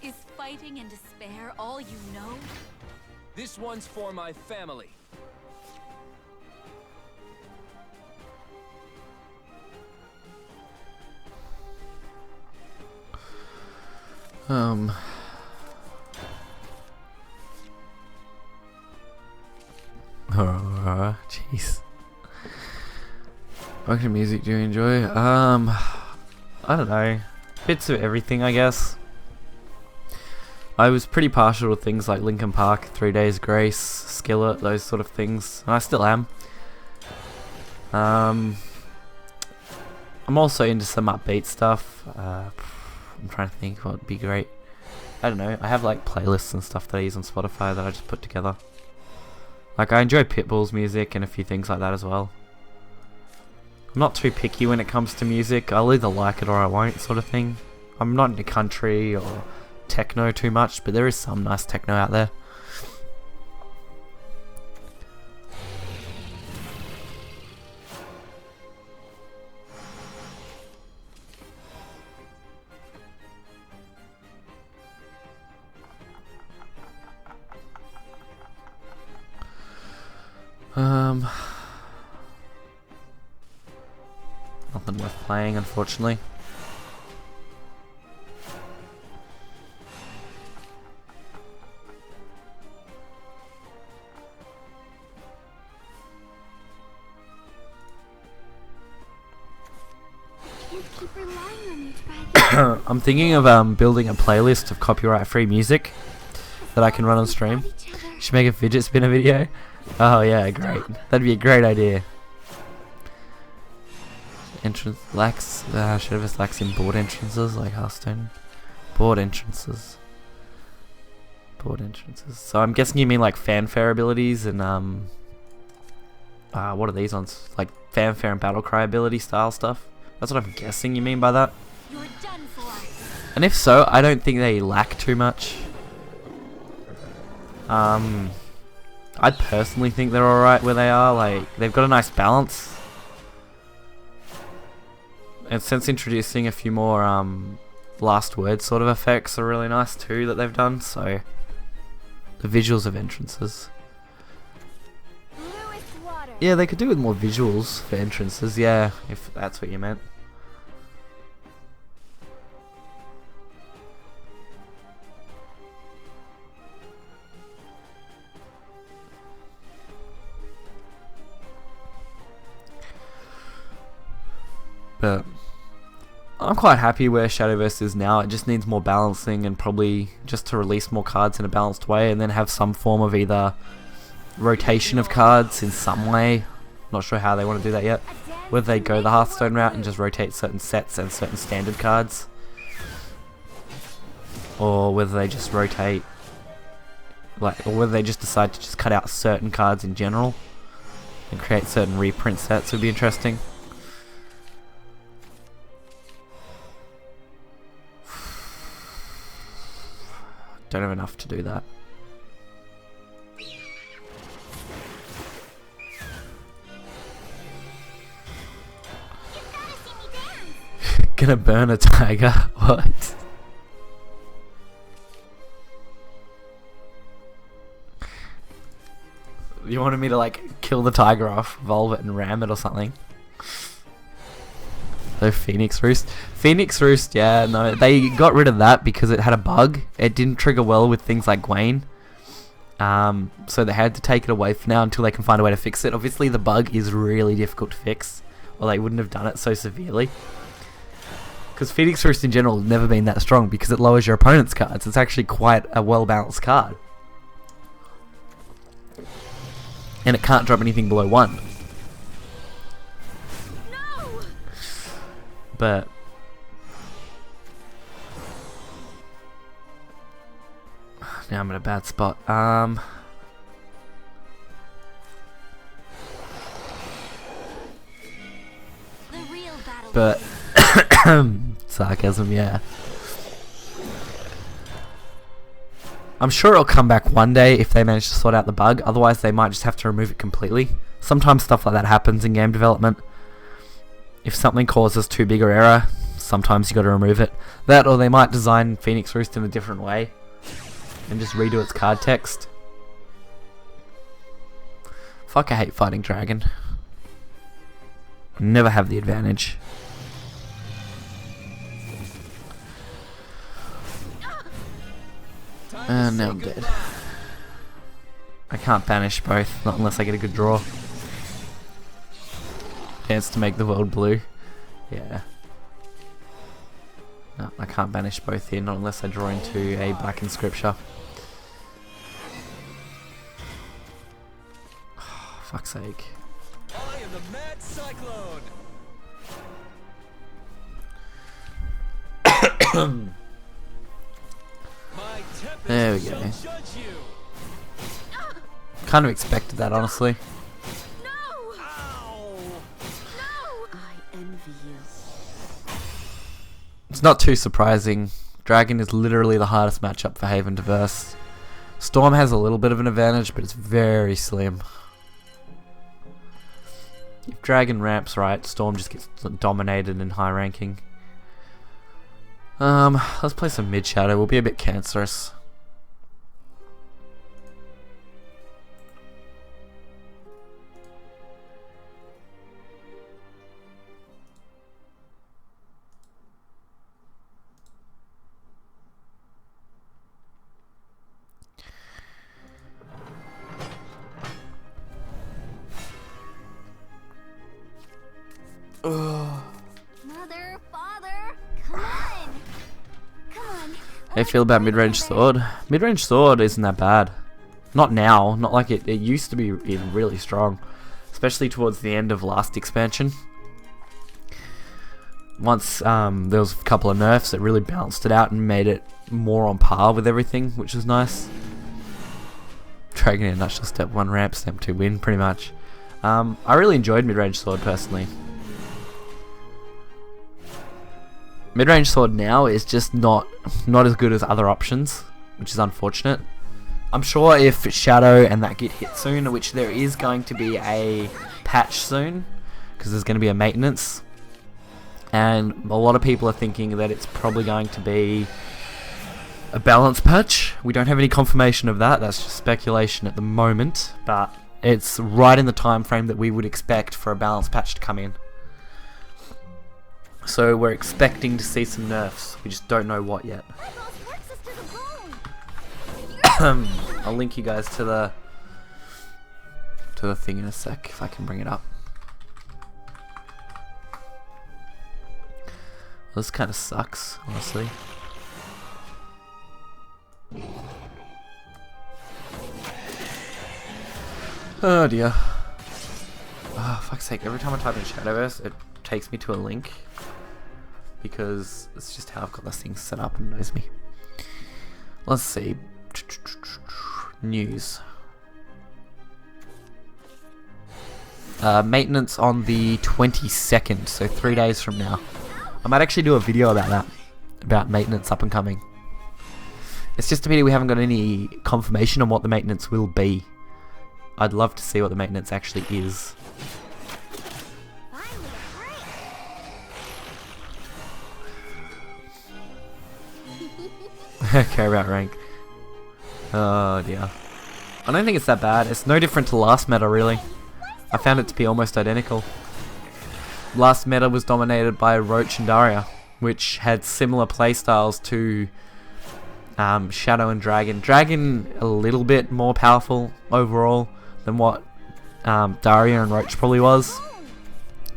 Is fighting and despair all you know? This one's for my family. Jeez. What kind of music do you enjoy? I don't know. Bits of everything, I guess. I was pretty partial to things like Linkin Park, 3 Days Grace, Skillet, those sort of things, and I still am. I'm also into some upbeat stuff. I'm trying to think what would be great. I don't know. I have like playlists and stuff that I use on Spotify that I just put together. Like I enjoy Pitbull's music and a few things like that as well. I'm not too picky when it comes to music. I'll either like it or I won't, sort of thing. I'm not into country or techno too much, but there is some nice techno out there. Nothing worth playing, unfortunately. Can't keep relying on you, Dragon. I'm thinking of building a playlist of copyright-free music that I can run on stream. Should make a fidget spinner video. Oh yeah, great. That'd be a great idea. Entrance lacks Shadowverse lacks in board entrances like Hearthstone. Board entrances. So I'm guessing you mean like fanfare abilities and what are these ones? Like fanfare and battlecry ability style stuff. That's what I'm guessing you mean by that. You're done for. And if so, I don't think they lack too much. I personally think they're alright where they are. Like they've got a nice balance. And since introducing a few more last word sort of effects are really nice too that they've done, so the visuals of entrances. Yeah, they could do with more visuals for entrances, yeah, if that's what you meant. But I'm quite happy where Shadowverse is now. It just needs more balancing and probably just to release more cards in a balanced way and then have some form of either rotation of cards in some way. Not sure how they want to do that yet. Whether they go the Hearthstone route and just rotate certain sets and certain standard cards, or whether they just rotate, like, or whether they just decide to just cut out certain cards in general and create certain reprint sets would be interesting. Don't have enough to do that. Gonna burn a tiger? What? You wanted me to like kill the tiger off, volve it and ram it or something? So Phoenix Roost. Phoenix Roost, yeah, no, they got rid of that because it had a bug. It didn't trigger well with things like Gwaine. So they had to take it away for now until they can find a way to fix it. Obviously the bug is really difficult to fix, or they wouldn't have done it so severely. Because Phoenix Roost in general has never been that strong because it lowers your opponent's cards. It's actually quite a well-balanced card. And it can't drop anything below 1. But now I'm in a bad spot. But sarcasm, yeah. I'm sure it'll come back one day if they manage to sort out the bug. Otherwise, they might just have to remove it completely. Sometimes stuff like that happens in game development. If something causes too big an error, sometimes you got to remove it. That, or they might design Phoenix Roost in a different way and just redo its card text. Fuck, I hate fighting dragon. Never have the advantage. And now I'm dead. I can't banish both, not unless I get a good draw. chance to make the world blue. Yeah. No, I can't banish both here, not unless I draw into a black inscripture. Oh, fuck's sake. I am the Mad Cyclone. My Tempest There we go. shall judge you. Kind of expected that, honestly. No! Ow! No! I envy you. It's not too surprising. Dragon is literally the hardest matchup for Haven to verse. Storm has a little bit of an advantage, but it's very slim. If Dragon ramps right, Storm just gets dominated in high ranking. Let's play some mid shadow. We'll be a bit cancerous. Mother, father, come on. Come on. How do you feel about mid-range sword? Mid-range sword isn't that bad. Not now. Not like it used to be really strong. Especially towards the end of last expansion. Once there was a couple of nerfs that really balanced it out and made it more on par with everything, which is nice. Dragon in a nutshell, step 1 ramp, step 2 win, pretty much. I really enjoyed mid-range sword personally. Mid-range sword now is just not as good as other options, which is unfortunate. I'm sure if Shadow and that get hit soon, which there is going to be a patch soon, because there's going to be a maintenance, and a lot of people are thinking that it's probably going to be a balance patch. We don't have any confirmation of that, that's just speculation at the moment, but it's right in the time frame that we would expect for a balance patch to come in. So we're expecting to see some nerfs. We just don't know what yet. My boss works us to the bone. I'll link you guys to the thing in a sec if I can bring it up. This kind of sucks, honestly. Oh dear. Oh, fuck's sake, every time I type in Shadowverse, it takes me to a link. Because it's just how I've got this thing set up and knows me. Let's see. News. Maintenance on the 22nd, so 3 days from now. I might actually do a video about that. About maintenance up and coming. It's just a pity we haven't got any confirmation on what the maintenance will be. I'd love to see what the maintenance actually is. Finally a break. Care about rank. Oh dear. I don't think it's that bad. It's no different to last meta really. I found it to be almost identical. Last meta was dominated by Roach and Daria, which had similar playstyles to Shadow and Dragon. Dragon a little bit more powerful overall than what Daria and Roach probably was.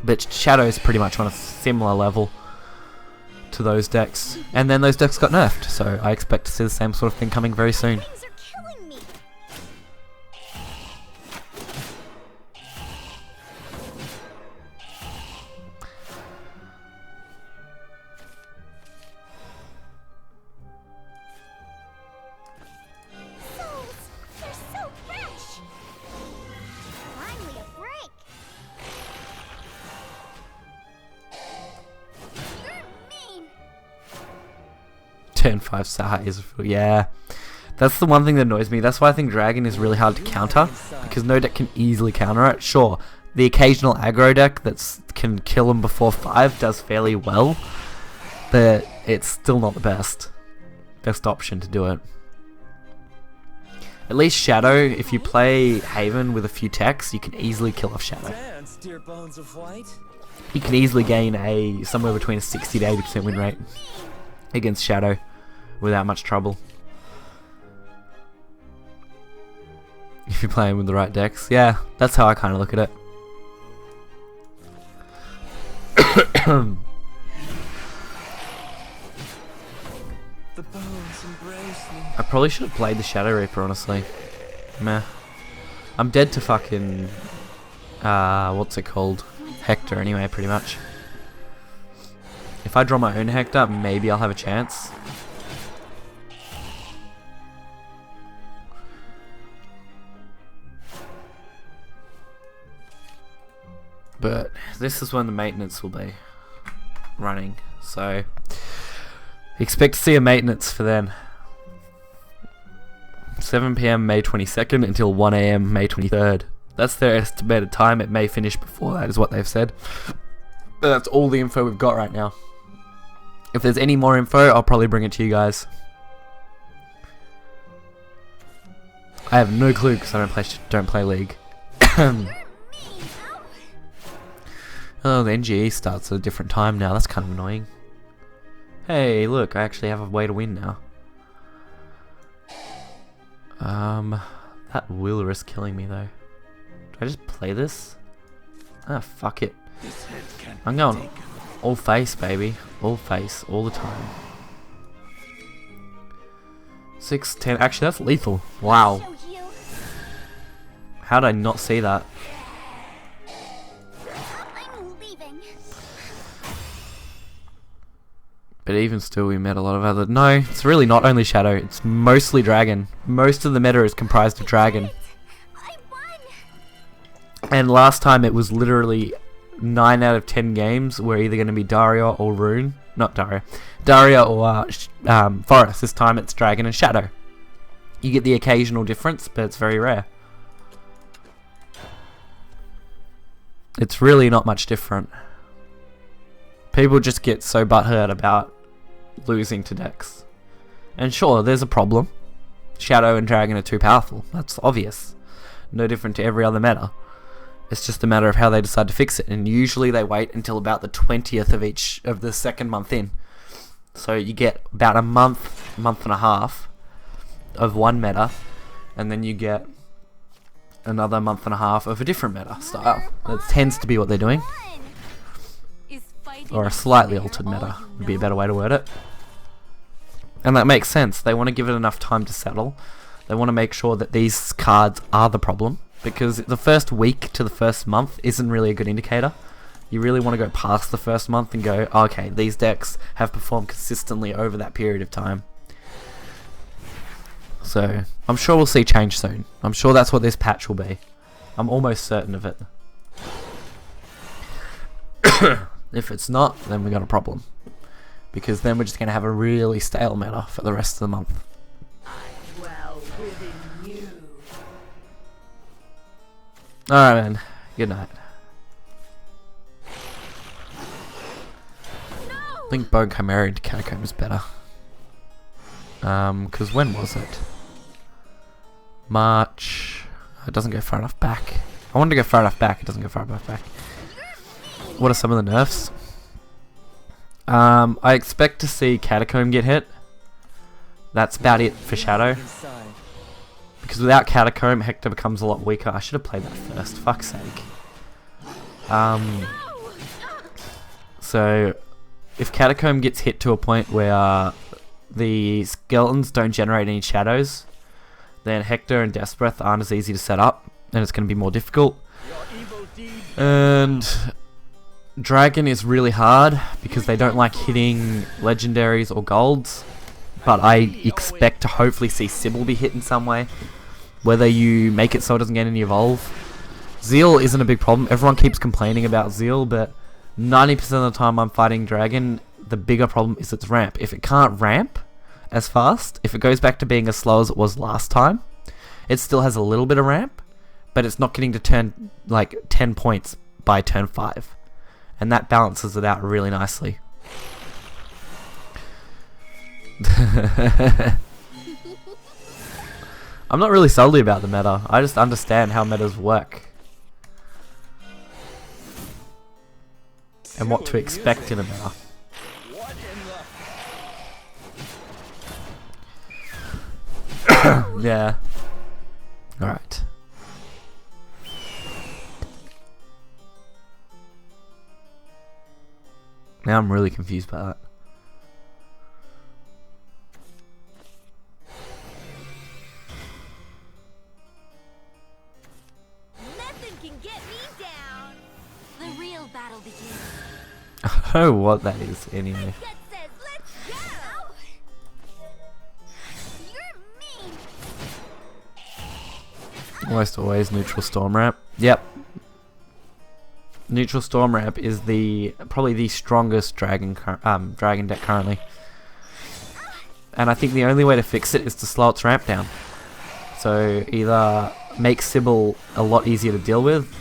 But Shadow is pretty much on a similar level to those decks. And then those decks got nerfed, so I expect to see the same sort of thing coming very soon. Things are killing me. Souls, they're so fresh. Finally a break. You're mean. Turn 5 size. Yeah. That's the one thing that annoys me. That's why I think Dragon is really hard to counter. Because no deck can easily counter it. Sure, the occasional aggro deck that can kill him before 5 does fairly well. But it's still not the best option to do it. At least Shadow, if you play Haven with a few techs, you can easily kill off Shadow. Dance, dear bones of white. You can easily gain somewhere between a 60 to 80% win rate against Shadow without much trouble. If you're playing with the right decks. Yeah, that's how I kind of look at it. The bones embrace me. I probably should have played the Shadow Reaper, honestly. Meh. I'm dead to fucking... what's it called? Hector, anyway, pretty much. If I draw my own Hector, maybe I'll have a chance. But this is when the maintenance will be running, so expect to see a maintenance for then. 7 PM May 22nd until 1 AM May 23rd. That's their estimated time. It may finish before that, is what they've said. But that's all the info we've got right now. If there's any more info, I'll probably bring it to you guys. I have no clue because I don't play League. Oh, the NGE starts at a different time now. That's kind of annoying. Hey, look, I actually have a way to win now. That will risk killing me though. Do I just play this? Ah, fuck it. This head can't I'm be going taken. all face, baby. All face, all the time. 6, 10. Actually, that's lethal. Wow. Show you. How did I not see that? I'm leaving. But even still, we met a lot of other... No, it's really not only Shadow. It's mostly Dragon. Most of the meta is comprised of Dragon. I won. And last time it was literally 9 out of 10 games were either going to be Daria or Rune. Not Daria. Daria or Forest. This time it's Dragon and Shadow. You get the occasional difference, but it's very rare. It's really not much different. People just get so butthurt about losing to decks. And sure, there's a problem. Shadow and Dragon are too powerful. That's obvious. No different to every other meta. It's just a matter of how they decide to fix it. And usually they wait until about the 20th of each of the second month in. So you get about a month, month and a half of one meta. And then you get another month and a half of a different meta style. That tends to be what they're doing. Or a slightly altered meta would be a better way to word it. And that makes sense. They want to give it enough time to settle. They want to make sure that these cards are the problem, because the first week to the first month isn't really a good indicator. You really want to go past the first month and go, okay, these decks have performed consistently over that period of time. So I'm sure we'll see change soon. I'm sure that's what this patch will be. I'm almost certain of it. If it's not, then we got a problem. Because then we're just going to have a really stale meta for the rest of the month. Well, within you. Alright, man. Good night. I think Bone Chimera into Catacomb is better. Because when was it? March. It doesn't go far enough back. I wanted to go far enough back. It doesn't go far enough back. What are some of the nerfs? I expect to see Catacomb get hit. That's about it for Shadow. Inside. Because without Catacomb, Hector becomes a lot weaker. I should have played that first. Fuck's sake. So, if Catacomb gets hit to a point where the skeletons don't generate any shadows, then Hector and Death's Breath aren't as easy to set up, and it's going to be more difficult. And Dragon is really hard because they don't like hitting legendaries or golds, but I expect to hopefully see Sybil be hit in some way, whether you make it so it doesn't get any evolve. Zeal isn't a big problem. Everyone keeps complaining about Zeal, but 90% of the time I'm fighting Dragon, the bigger problem is its ramp. If it can't ramp as fast, if it goes back to being as slow as it was last time, it still has a little bit of ramp, but it's not getting to turn like 10 points by turn 5. And that balances it out really nicely. I'm not really salty about the meta. I just understand how metas work. And what to expect in a meta. Yeah. Alright. Now I'm really confused by that. Nothing can get me down. The real battle begins. I don't know what that is anyway. Gut says, let's go. You're mean. Almost always neutral storm ramp. Yep. Neutral storm ramp is probably the strongest dragon deck currently. And I think the only way to fix it is to slow its ramp down. So either make Sybil a lot easier to deal with,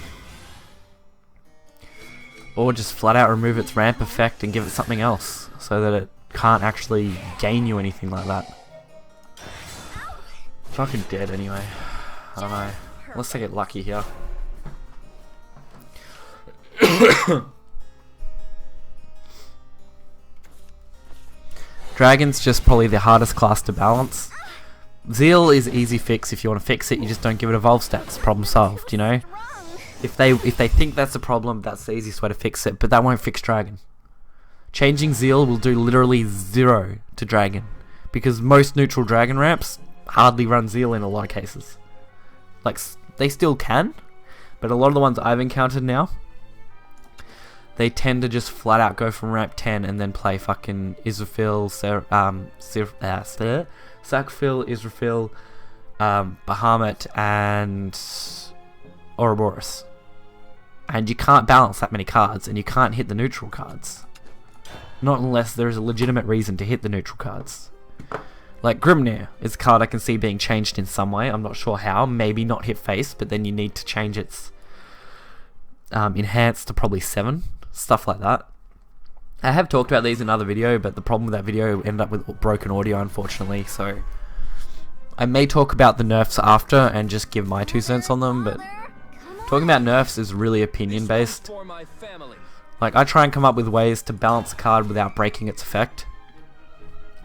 or just flat out remove its ramp effect and give it something else so that it can't actually gain you anything like that. Fucking dead anyway. I don't know. Unless I get lucky here. Dragon's just probably the hardest class to balance. Zeal is easy fix if you want to fix it, you just don't give it evolve stats. Problem solved, you know? If they think that's a problem, that's the easiest way to fix it, but that won't fix Dragon. Changing Zeal will do literally 0 to Dragon, because most neutral Dragon ramps hardly run Zeal in a lot of cases. Like, they still can, but a lot of the ones I've encountered now, they tend to just flat out go from ramp 10 and then play fucking Israfil, Sackville, Israfil, Bahamut, and Ouroboros. And you can't balance that many cards, and you can't hit the neutral cards. Not unless there is a legitimate reason to hit the neutral cards. Like Grimnir is a card I can see being changed in some way. I'm not sure how. Maybe not hit face, but then you need to change its enhance to probably 7. Stuff like that. I have talked about these in another video, but the problem with that video ended up with broken audio, unfortunately. So I may talk about the nerfs after and just give my 2 cents on them, but talking about nerfs is really opinion based. For my family. Like, I try and come up with ways to balance a card without breaking its effect.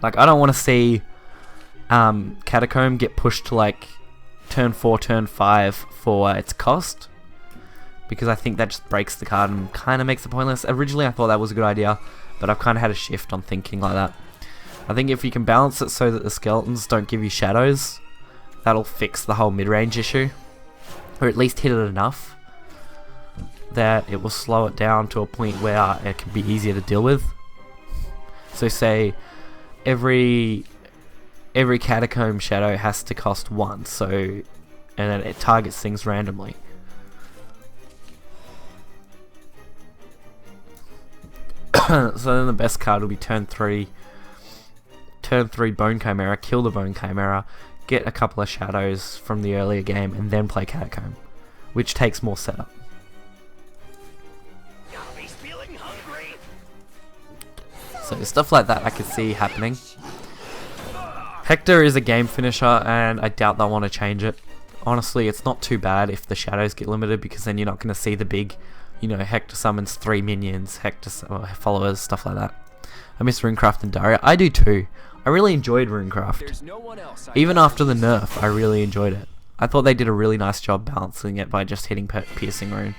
Like, I don't want to see Catacomb get pushed to like turn 4, turn 5 for its cost, because I think that just breaks the card and kind of makes it pointless. Originally I thought that was a good idea, but I've kind of had a shift on thinking like that. I think if you can balance it so that the skeletons don't give you shadows, that'll fix the whole mid-range issue, or at least hit it enough that it will slow it down to a point where it can be easier to deal with. So say every Catacomb shadow has to cost 1, so, and then it targets things randomly. So then the best card will be turn 3 Bone Chimera, kill the Bone Chimera, get a couple of shadows from the earlier game, and then play Catacomb, which takes more setup. Gobby's feeling hungry. So stuff like that I could see happening. Hector is a game finisher, and I doubt they'll want to change it. Honestly, it's not too bad if the shadows get limited, because then you're not going to see the big, you know, Hector summons 3 minions, Hector followers, stuff like that. I miss Runecraft and Daria. I do too. I really enjoyed Runecraft. There's no one else I Even can after the use. nerf, I really enjoyed it. I thought they did a really nice job balancing it by just hitting Piercing Rune.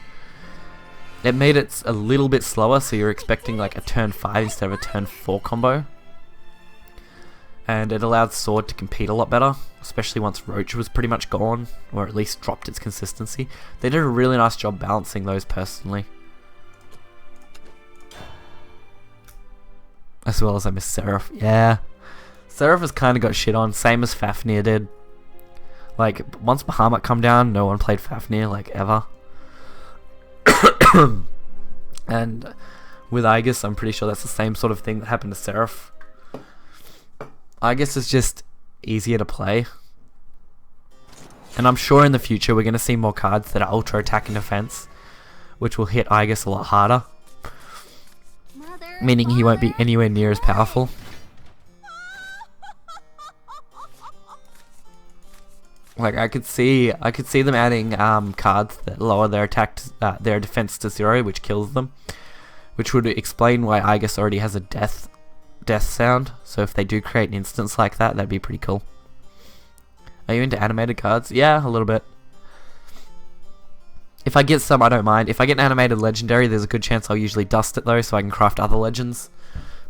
It made it a little bit slower, so you're expecting like a turn 5 instead of a turn 4 combo. And it allowed Sword to compete a lot better, especially once Roach was pretty much gone, or at least dropped its consistency. They did a really nice job balancing those personally. As well as I miss Seraph. Yeah. Seraph has kind of got shit on, same as Fafnir did. Like, once Bahamut come down, no one played Fafnir, like, ever. And with Aegis, I'm pretty sure that's the same sort of thing that happened to Seraph. Aegis is just easier to play. And I'm sure in the future we're going to see more cards that are ultra attack and defense, which will hit Aegis a lot harder. Meaning he won't be anywhere near as powerful. Like, I could see them adding cards that lower their attack, their defense to 0, which kills them, which would explain why Aegis already has a death sound. So if they do create an instance like that, that'd be pretty cool. Are you into animated cards? Yeah, a little bit. If I get some, I don't mind. If I get an animated legendary, there's a good chance I'll usually dust it though, so I can craft other legends.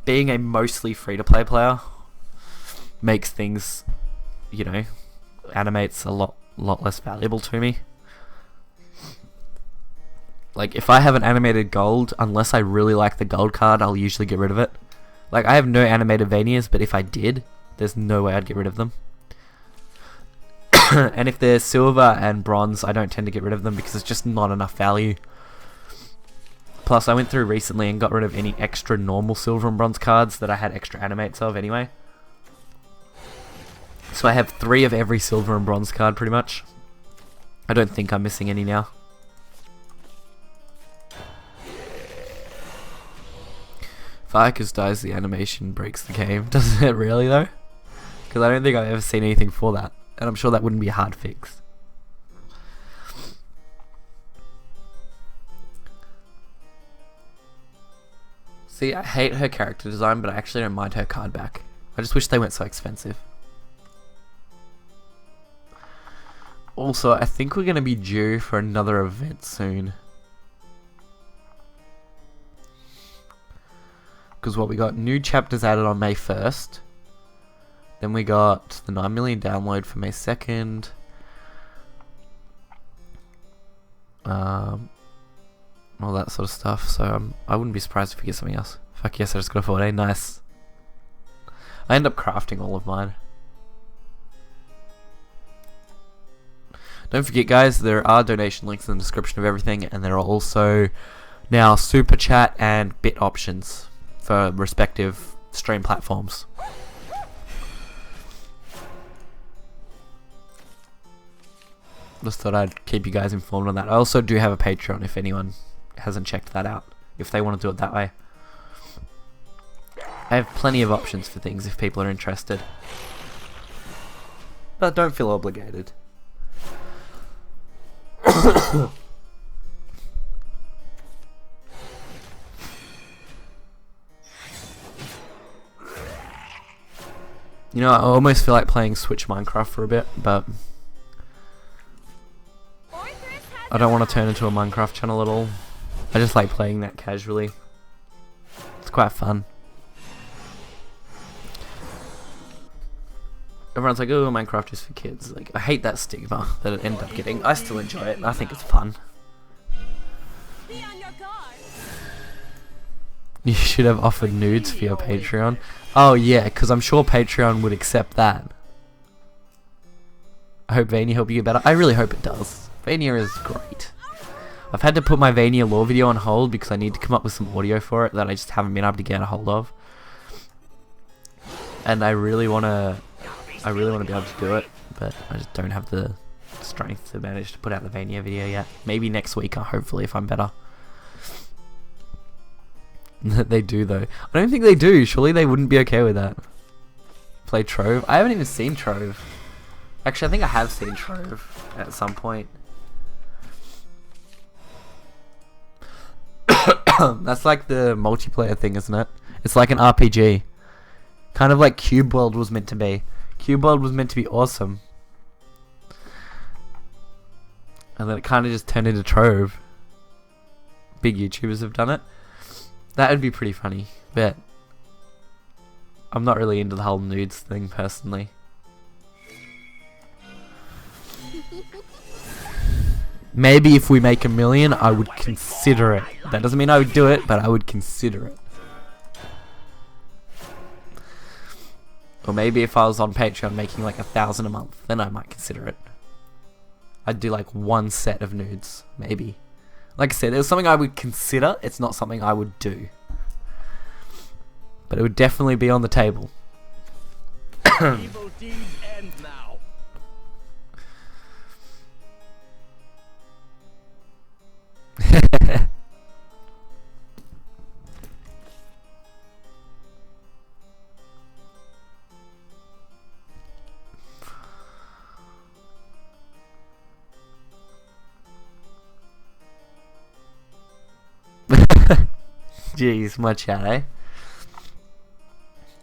Being a mostly free-to-play player makes things, you know, animates a lot less valuable to me. Like, if I have an animated gold, unless I really like the gold card, I'll usually get rid of it. Like, I have no animated Vanias, but if I did, there's no way I'd get rid of them. And if they're silver and bronze, I don't tend to get rid of them because it's just not enough value. Plus, I went through recently and got rid of any extra normal silver and bronze cards that I had extra animates of anyway. So I have 3 of every silver and bronze card pretty much. I don't think I'm missing any now. If Arcus dies, the animation breaks the game. Doesn't it really though? Because I don't think I've ever seen anything for that. And I'm sure that wouldn't be a hard fix. See, I hate her character design, but I actually don't mind her card back. I just wish they weren't so expensive. Also, I think we're going to be due for another event soon. Because what we got, new chapters added on May 1st. Then we got the 9 million download for May 2nd. All that sort of stuff. So I wouldn't be surprised if we get something else. Fuck yes, I just got a 4-day. Nice. I end up crafting all of mine. Don't forget guys, there are donation links in the description of everything, and there are also now super chat and bit options for respective stream platforms. Just thought I'd keep you guys informed on that. I also do have a Patreon if anyone hasn't checked that out, if they want to do it that way. I have plenty of options for things if people are interested. But don't feel obligated. You know, I almost feel like playing Switch Minecraft for a bit, but I don't want to turn into a Minecraft channel at all. I just like playing that casually. It's quite fun. Everyone's like, oh, Minecraft is for kids. Like, I hate that stigma that it ended up getting. I still enjoy it, and I think it's fun. Be on your guard. You should have offered nudes for your Patreon. Oh yeah, because I'm sure Patreon would accept that. I hope Vania help you get better. I really hope it does. Vania is great. I've had to put my Vania lore video on hold because I need to come up with some audio for it that I just haven't been able to get a hold of. And I really want to be able to do it, but I just don't have the strength to manage to put out the Vania video yet. Maybe next week, hopefully, if I'm better. They do though. I don't think they do. Surely they wouldn't be okay with that. Play Trove. I haven't even seen Trove. Actually, I think I have seen Trove at some point. That's like the multiplayer thing, isn't it? It's like an RPG. Kind of like Cube World was meant to be. Cube World was meant to be awesome. And then it kind of just turned into Trove. Big YouTubers have done it. That would be pretty funny, but I'm not really into the whole nudes thing personally. Maybe if we make 1 million, I would consider it. That doesn't mean I would do it, but I would consider it. Or maybe if I was on Patreon making like 1,000 a month, then I might consider it. I'd do like 1 set of nudes, maybe. Like I said, it was something I would consider. It's not something I would do. But it would definitely be on the table. Evil deeds end now. Jeez, my chat, eh?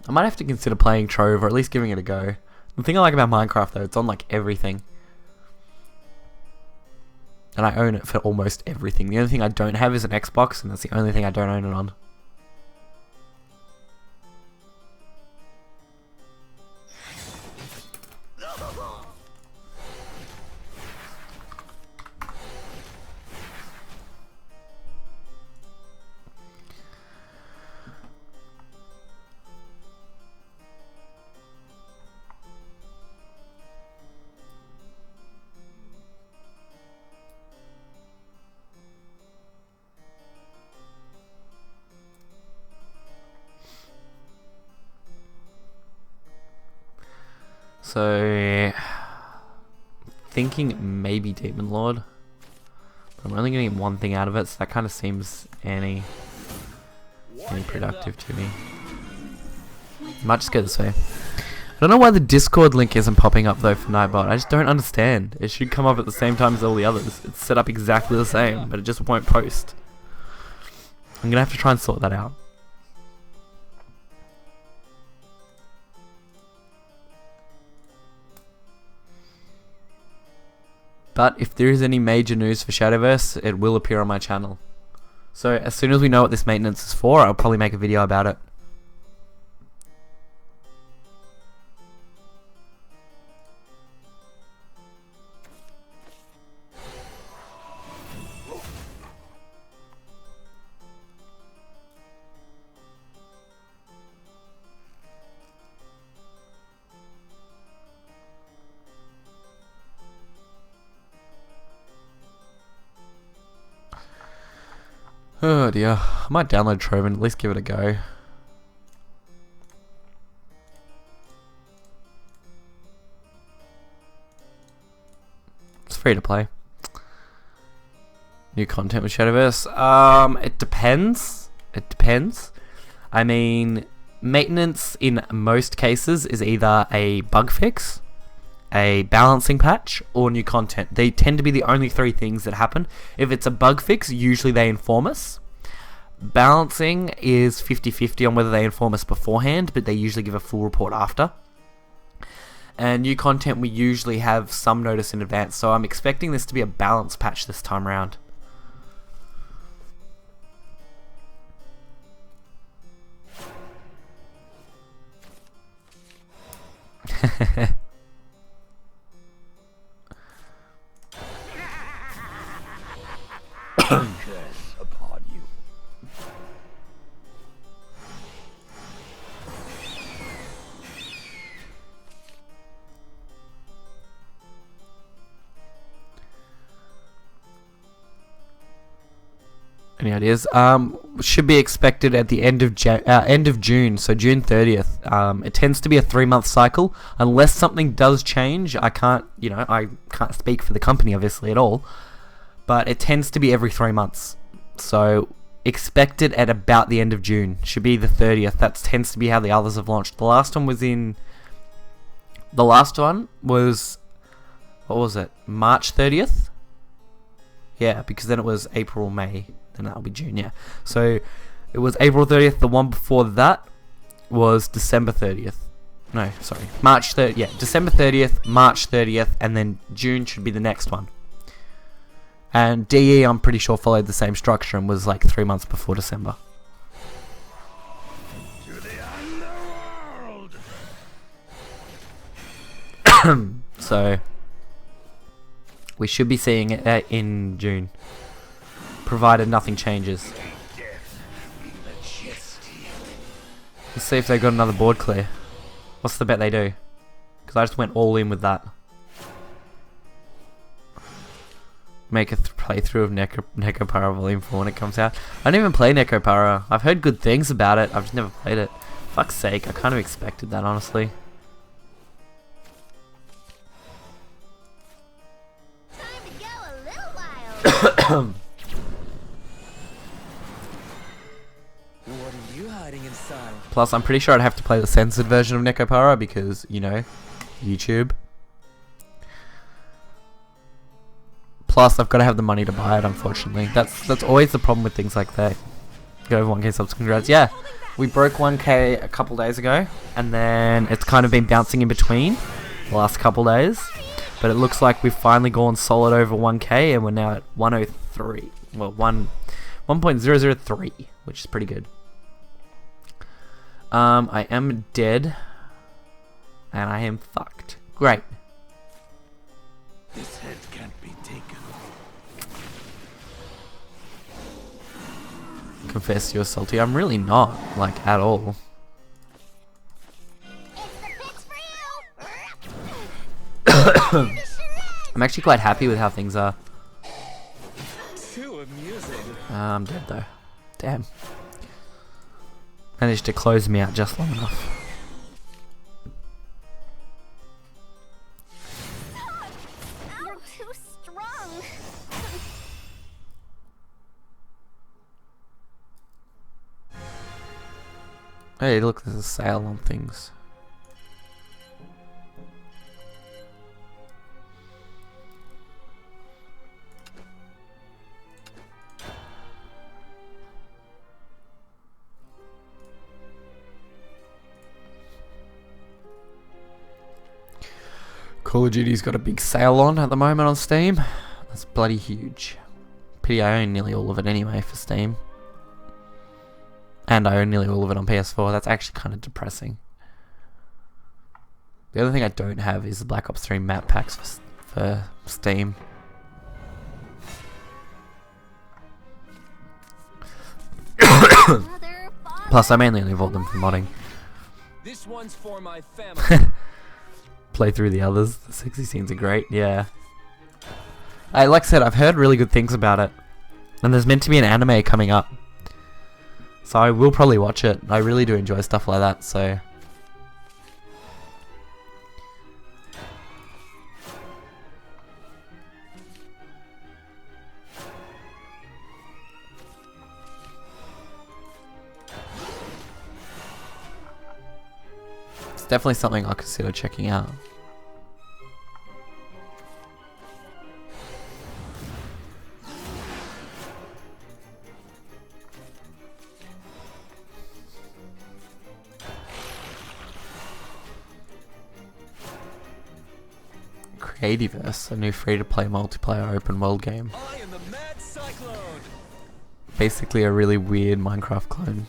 I might have to consider playing Trove, or at least giving it a go. The thing I like about Minecraft, though, it's on, like, everything. and I own it for almost everything. The only thing I don't have is an Xbox, and that's the only thing I don't own it on. So, thinking maybe Demon Lord, but I'm only getting one thing out of it, so that kind of seems any productive to me. Might just go this way. I don't know why the Discord link isn't popping up though for Nightbot. I just don't understand. It should come up at the same time as all the others. It's set up exactly the same, but it just won't post. I'm gonna have to try and sort that out. But if there is any major news for Shadowverse, it will appear on my channel. So as soon as we know what this maintenance is for, I'll probably make a video about it. Oh dear, I might download Trove and at least give it a go. It's free to play. New content with Shadowverse? It depends. It depends. I mean, maintenance in most cases is either a bug fix, a balancing patch, or new content. They tend to be the only three things that happen. If it's a bug fix, usually they inform us. Balancing is 50-50 on whether they inform us beforehand, but they usually give a full report after. And new content, we usually have some notice in advance, so I'm expecting this to be a balance patch this time around. Curse upon you. Any ideas? Should be expected at the end of June, so June 30th. It tends to be a 3-month cycle, unless something does change. I can't speak for the company obviously at all, but it tends to be every 3 months. So expect it at about the end of June. Should be the 30th. That tends to be how the others have launched. The last one was what was it? March 30th? Yeah, because then it was April, May, then that'll be June, yeah. So it was April 30th. The one before that was December 30th. No, sorry. March 30th. Yeah, December 30th, March 30th, and then June should be the next one. And DE, I'm pretty sure, followed the same structure and was like 3 months before December. To the underworld. So we should be seeing it in June, provided nothing changes. Let's see if they got another board clear. What's the bet they do? Because I just went all in with that. Make a playthrough of Necropara Volume 4 when it comes out. I don't even play Necropara. I've heard good things about it. I've just never played it. Fuck's sake, I kind of expected that, honestly. Time to go a little wild. What are you hiding inside? Plus, I'm pretty sure I'd have to play the censored version of Necropara because, you know, YouTube. Plus, I've got to have the money to buy it, unfortunately. That's always the problem with things like that. Go over 1k subs, congrats. Yeah, we broke 1k a couple days ago, and then it's kind of been bouncing in between the last couple days. But it looks like we've finally gone solid over 1k, and we're now at 103. Well, 1.003, which is pretty good. I am dead, and I am fucked. Great. This head can't be taken. Confess you're salty. I'm really not, like, at all. It's the pits for you. I'm actually quite happy with how things are. Too amusing. I'm dead though. Damn. Managed to close me out just long enough. You're too strong. Hey, look, there's a sale on things. Call of Duty's got a big sale on at the moment on Steam. That's bloody huge. Pity I own nearly all of it anyway for Steam. And I own nearly all of it on PS4. That's actually kind of depressing. The other thing I don't have is the Black Ops 3 map packs for Steam. Plus, I mainly only bought them for modding. This one's for my family. Play through the others. The sexy scenes are great. Yeah. Like I said, I've heard really good things about it. And there's meant to be an anime coming up. So I will probably watch it. I really do enjoy stuff like that, so... It's definitely something I'll consider checking out. Shadowverse, a new free-to-play multiplayer open world game. I am the Mad Cyclone. Basically a really weird Minecraft clone.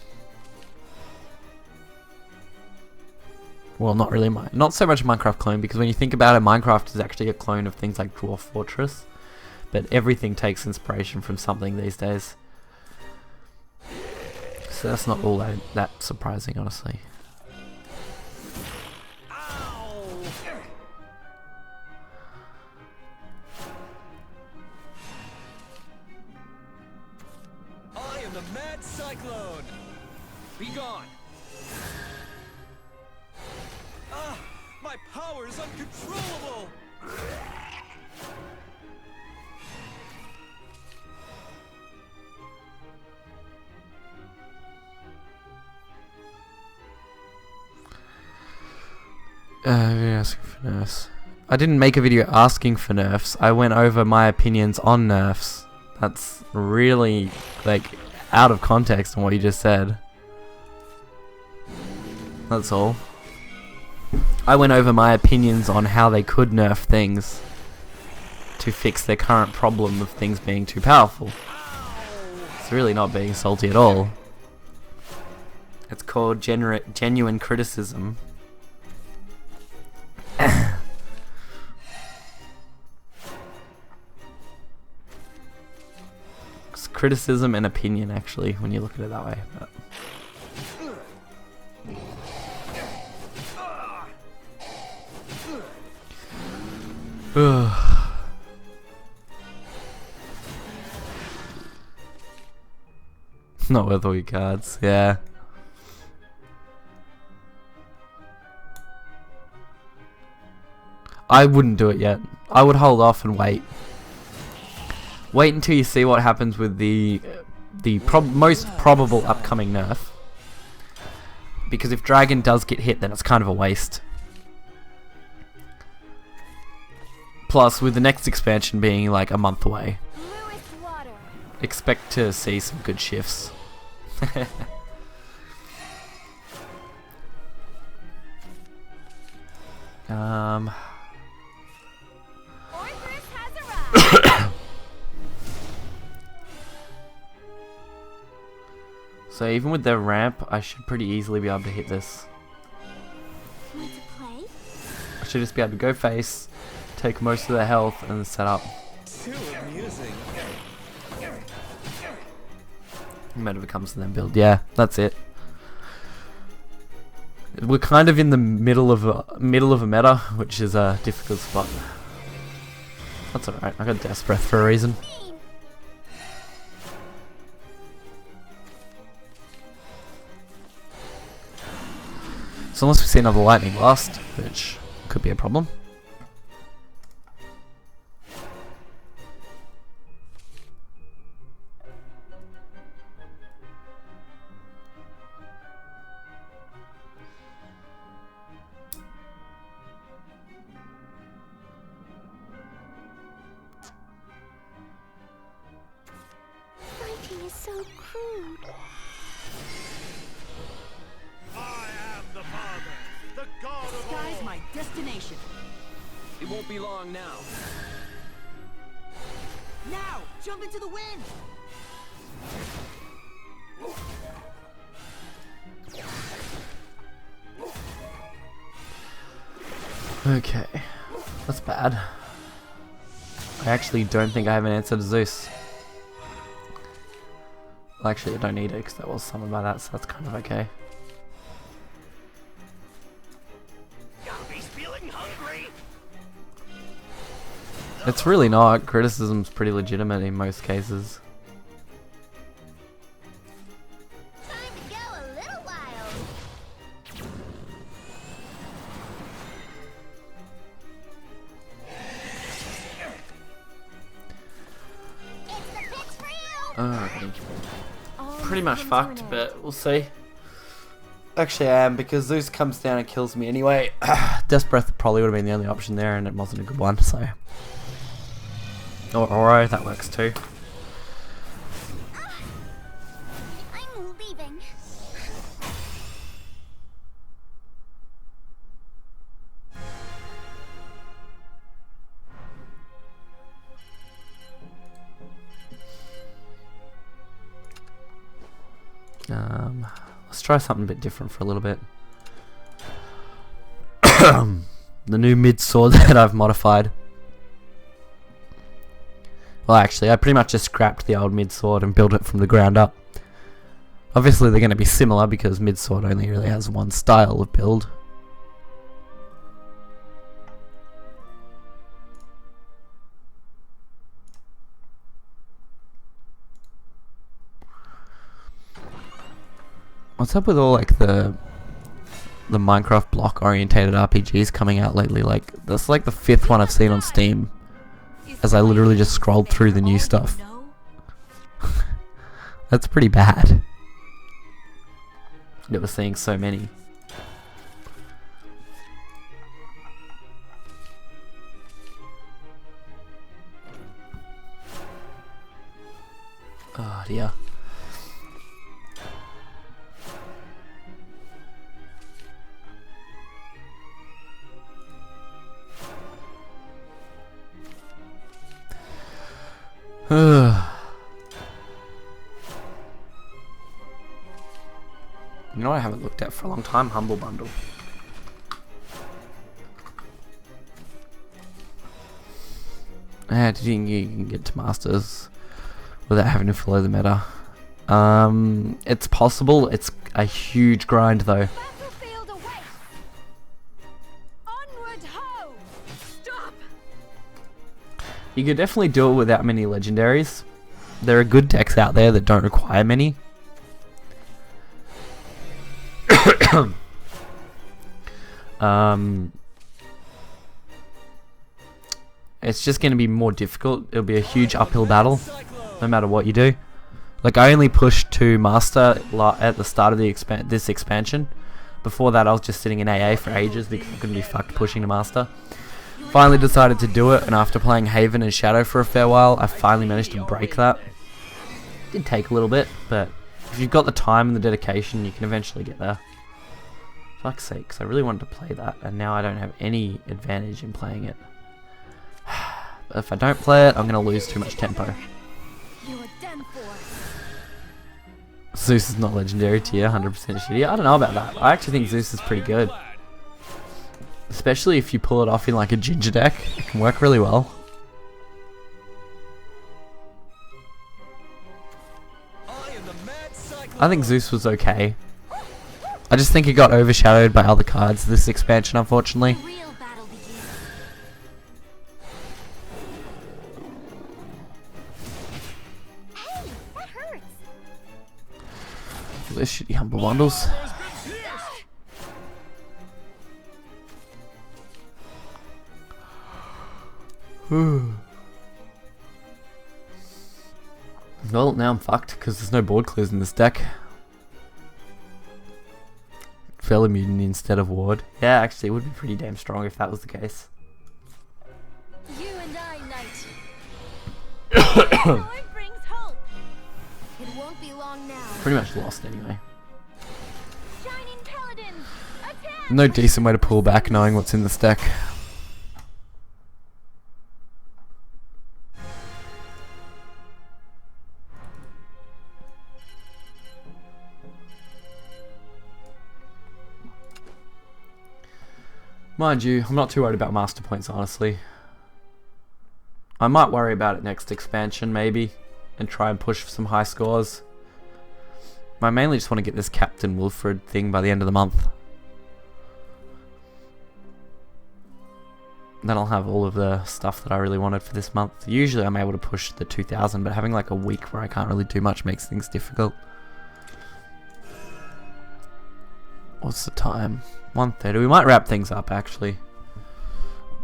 Well, not really not so much a Minecraft clone, because when you think about it, Minecraft is actually a clone of things like Dwarf Fortress. But everything takes inspiration from something these days. So that's not all that surprising, honestly. I am the Mad Cyclone. Be gone. Ah, my power is uncontrollable. Asking for nerfs. I didn't make a video asking for nerfs. I went over my opinions on nerfs. That's really, like, out of context on what you just said. That's all. I went over my opinions on how they could nerf things to fix their current problem of things being too powerful. It's really not being salty at all. It's called genuine criticism. It's criticism and opinion, actually, when you look at it that way. But not worth all your cards, yeah. I wouldn't do it yet. I would hold off and wait. Wait until you see what happens with the most probable upcoming nerf. Because if Dragon does get hit, then it's kind of a waste. Plus, with the next expansion being like a month away, expect to see some good shifts. So even with their ramp, I should pretty easily be able to hit this. Want to play? I should just be able to go face, take most of their health, and then set up. Too amusing. Whenever it comes to them build. Yeah, that's it. We're kind of in the middle of a meta, which is a difficult spot. That's alright. I got Death Breath for a reason. So unless we see another lightning blast, which could be a problem. Fighting is so crude. I am the Father, the God of Sky's all. my destination. It won't be long now. Now, jump into the wind. Okay, that's bad. I actually don't think I have an answer to Zeus. Well, actually, I don't need it because that was summoned by that, so that's kind of okay. Gumby's feeling hungry. It's really not. Criticism's pretty legitimate in most cases. Time to go a little wild. It's the pitch for you. Alright. Pretty much fucked, but we'll see. Actually, I am, because Zeus comes down and kills me anyway. Death Breath probably would have been the only option there, and it wasn't a good one, so. Or Oro, that works too. I'm leaving. Let's try something a bit different for a little bit. The new mid sword that I've modified. Well, actually, I pretty much just scrapped the old mid sword and built it from the ground up. Obviously, they're going to be similar because mid sword only really has one style of build. What's up with all like the Minecraft block orientated RPGs coming out lately? Like that's like the 5th one I've seen on Steam, as I literally just scrolled through the new stuff. That's pretty bad. Never seeing so many. Oh dear. You know what I haven't looked at for a long time? Humble Bundle. Yeah, you can get to Masters without having to follow the meta. It's possible. It's a huge grind though. Battlefield awaits! Onward ho! Stop! You could definitely do it without many legendaries. There are good decks out there that don't require many. It's just going to be more difficult. It'll be a huge uphill battle, no matter what you do. Like I only pushed to Master at the start of this expansion. Before that, I was just sitting in AA for ages because I couldn't be fucked pushing to Master. Finally decided to do it, and after playing Haven and Shadow for a fair while, I finally managed to break that. Did take a little bit, but if you've got the time and the dedication, you can eventually get there. Fuck's sake, 'cause I really wanted to play that, and now I don't have any advantage in playing it. But if I don't play it, I'm going to lose too much tempo. You're done for. Zeus is not legendary tier, 100% shitty. I don't know about that. I actually think Zeus is pretty good. Especially if you pull it off in like a ginger deck. It can work really well. I think Zeus was okay. I just think it got overshadowed by other cards this expansion, unfortunately. The real battle begins. Hey, that hurts. Those shitty humble bundles. Well, now I'm fucked because there's no board clears in this deck. Fellow Mutant instead of Ward. Yeah, actually, it would be pretty damn strong if that was the case. You and I, Knight. Joy brings hope. It won't be long now. Pretty much lost anyway. Shining Paladins, attack! No decent way to pull back knowing what's in this deck. Mind you, I'm not too worried about master points, honestly. I might worry about it next expansion, maybe, and try and push for some high scores. I mainly just want to get this Captain Wilfred thing by the end of the month. Then I'll have all of the stuff that I really wanted for this month. Usually I'm able to push the 2000, but having like a week where I can't really do much makes things difficult. What's the time? 1:30. We might wrap things up actually.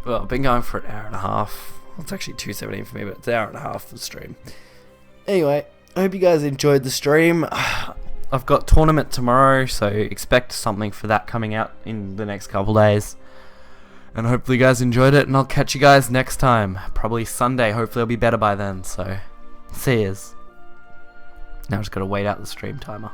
Well, I've been going for an hour and a half. Well, it's actually 2:17 for me, but it's an hour and a half for the stream. Anyway, I hope you guys enjoyed the stream. I've got tournament tomorrow, so expect something for that coming out in the next couple days. And hopefully you guys enjoyed it, and I'll catch you guys next time. Probably Sunday. Hopefully I'll be better by then, so see yous. Now I just gotta wait out the stream timer.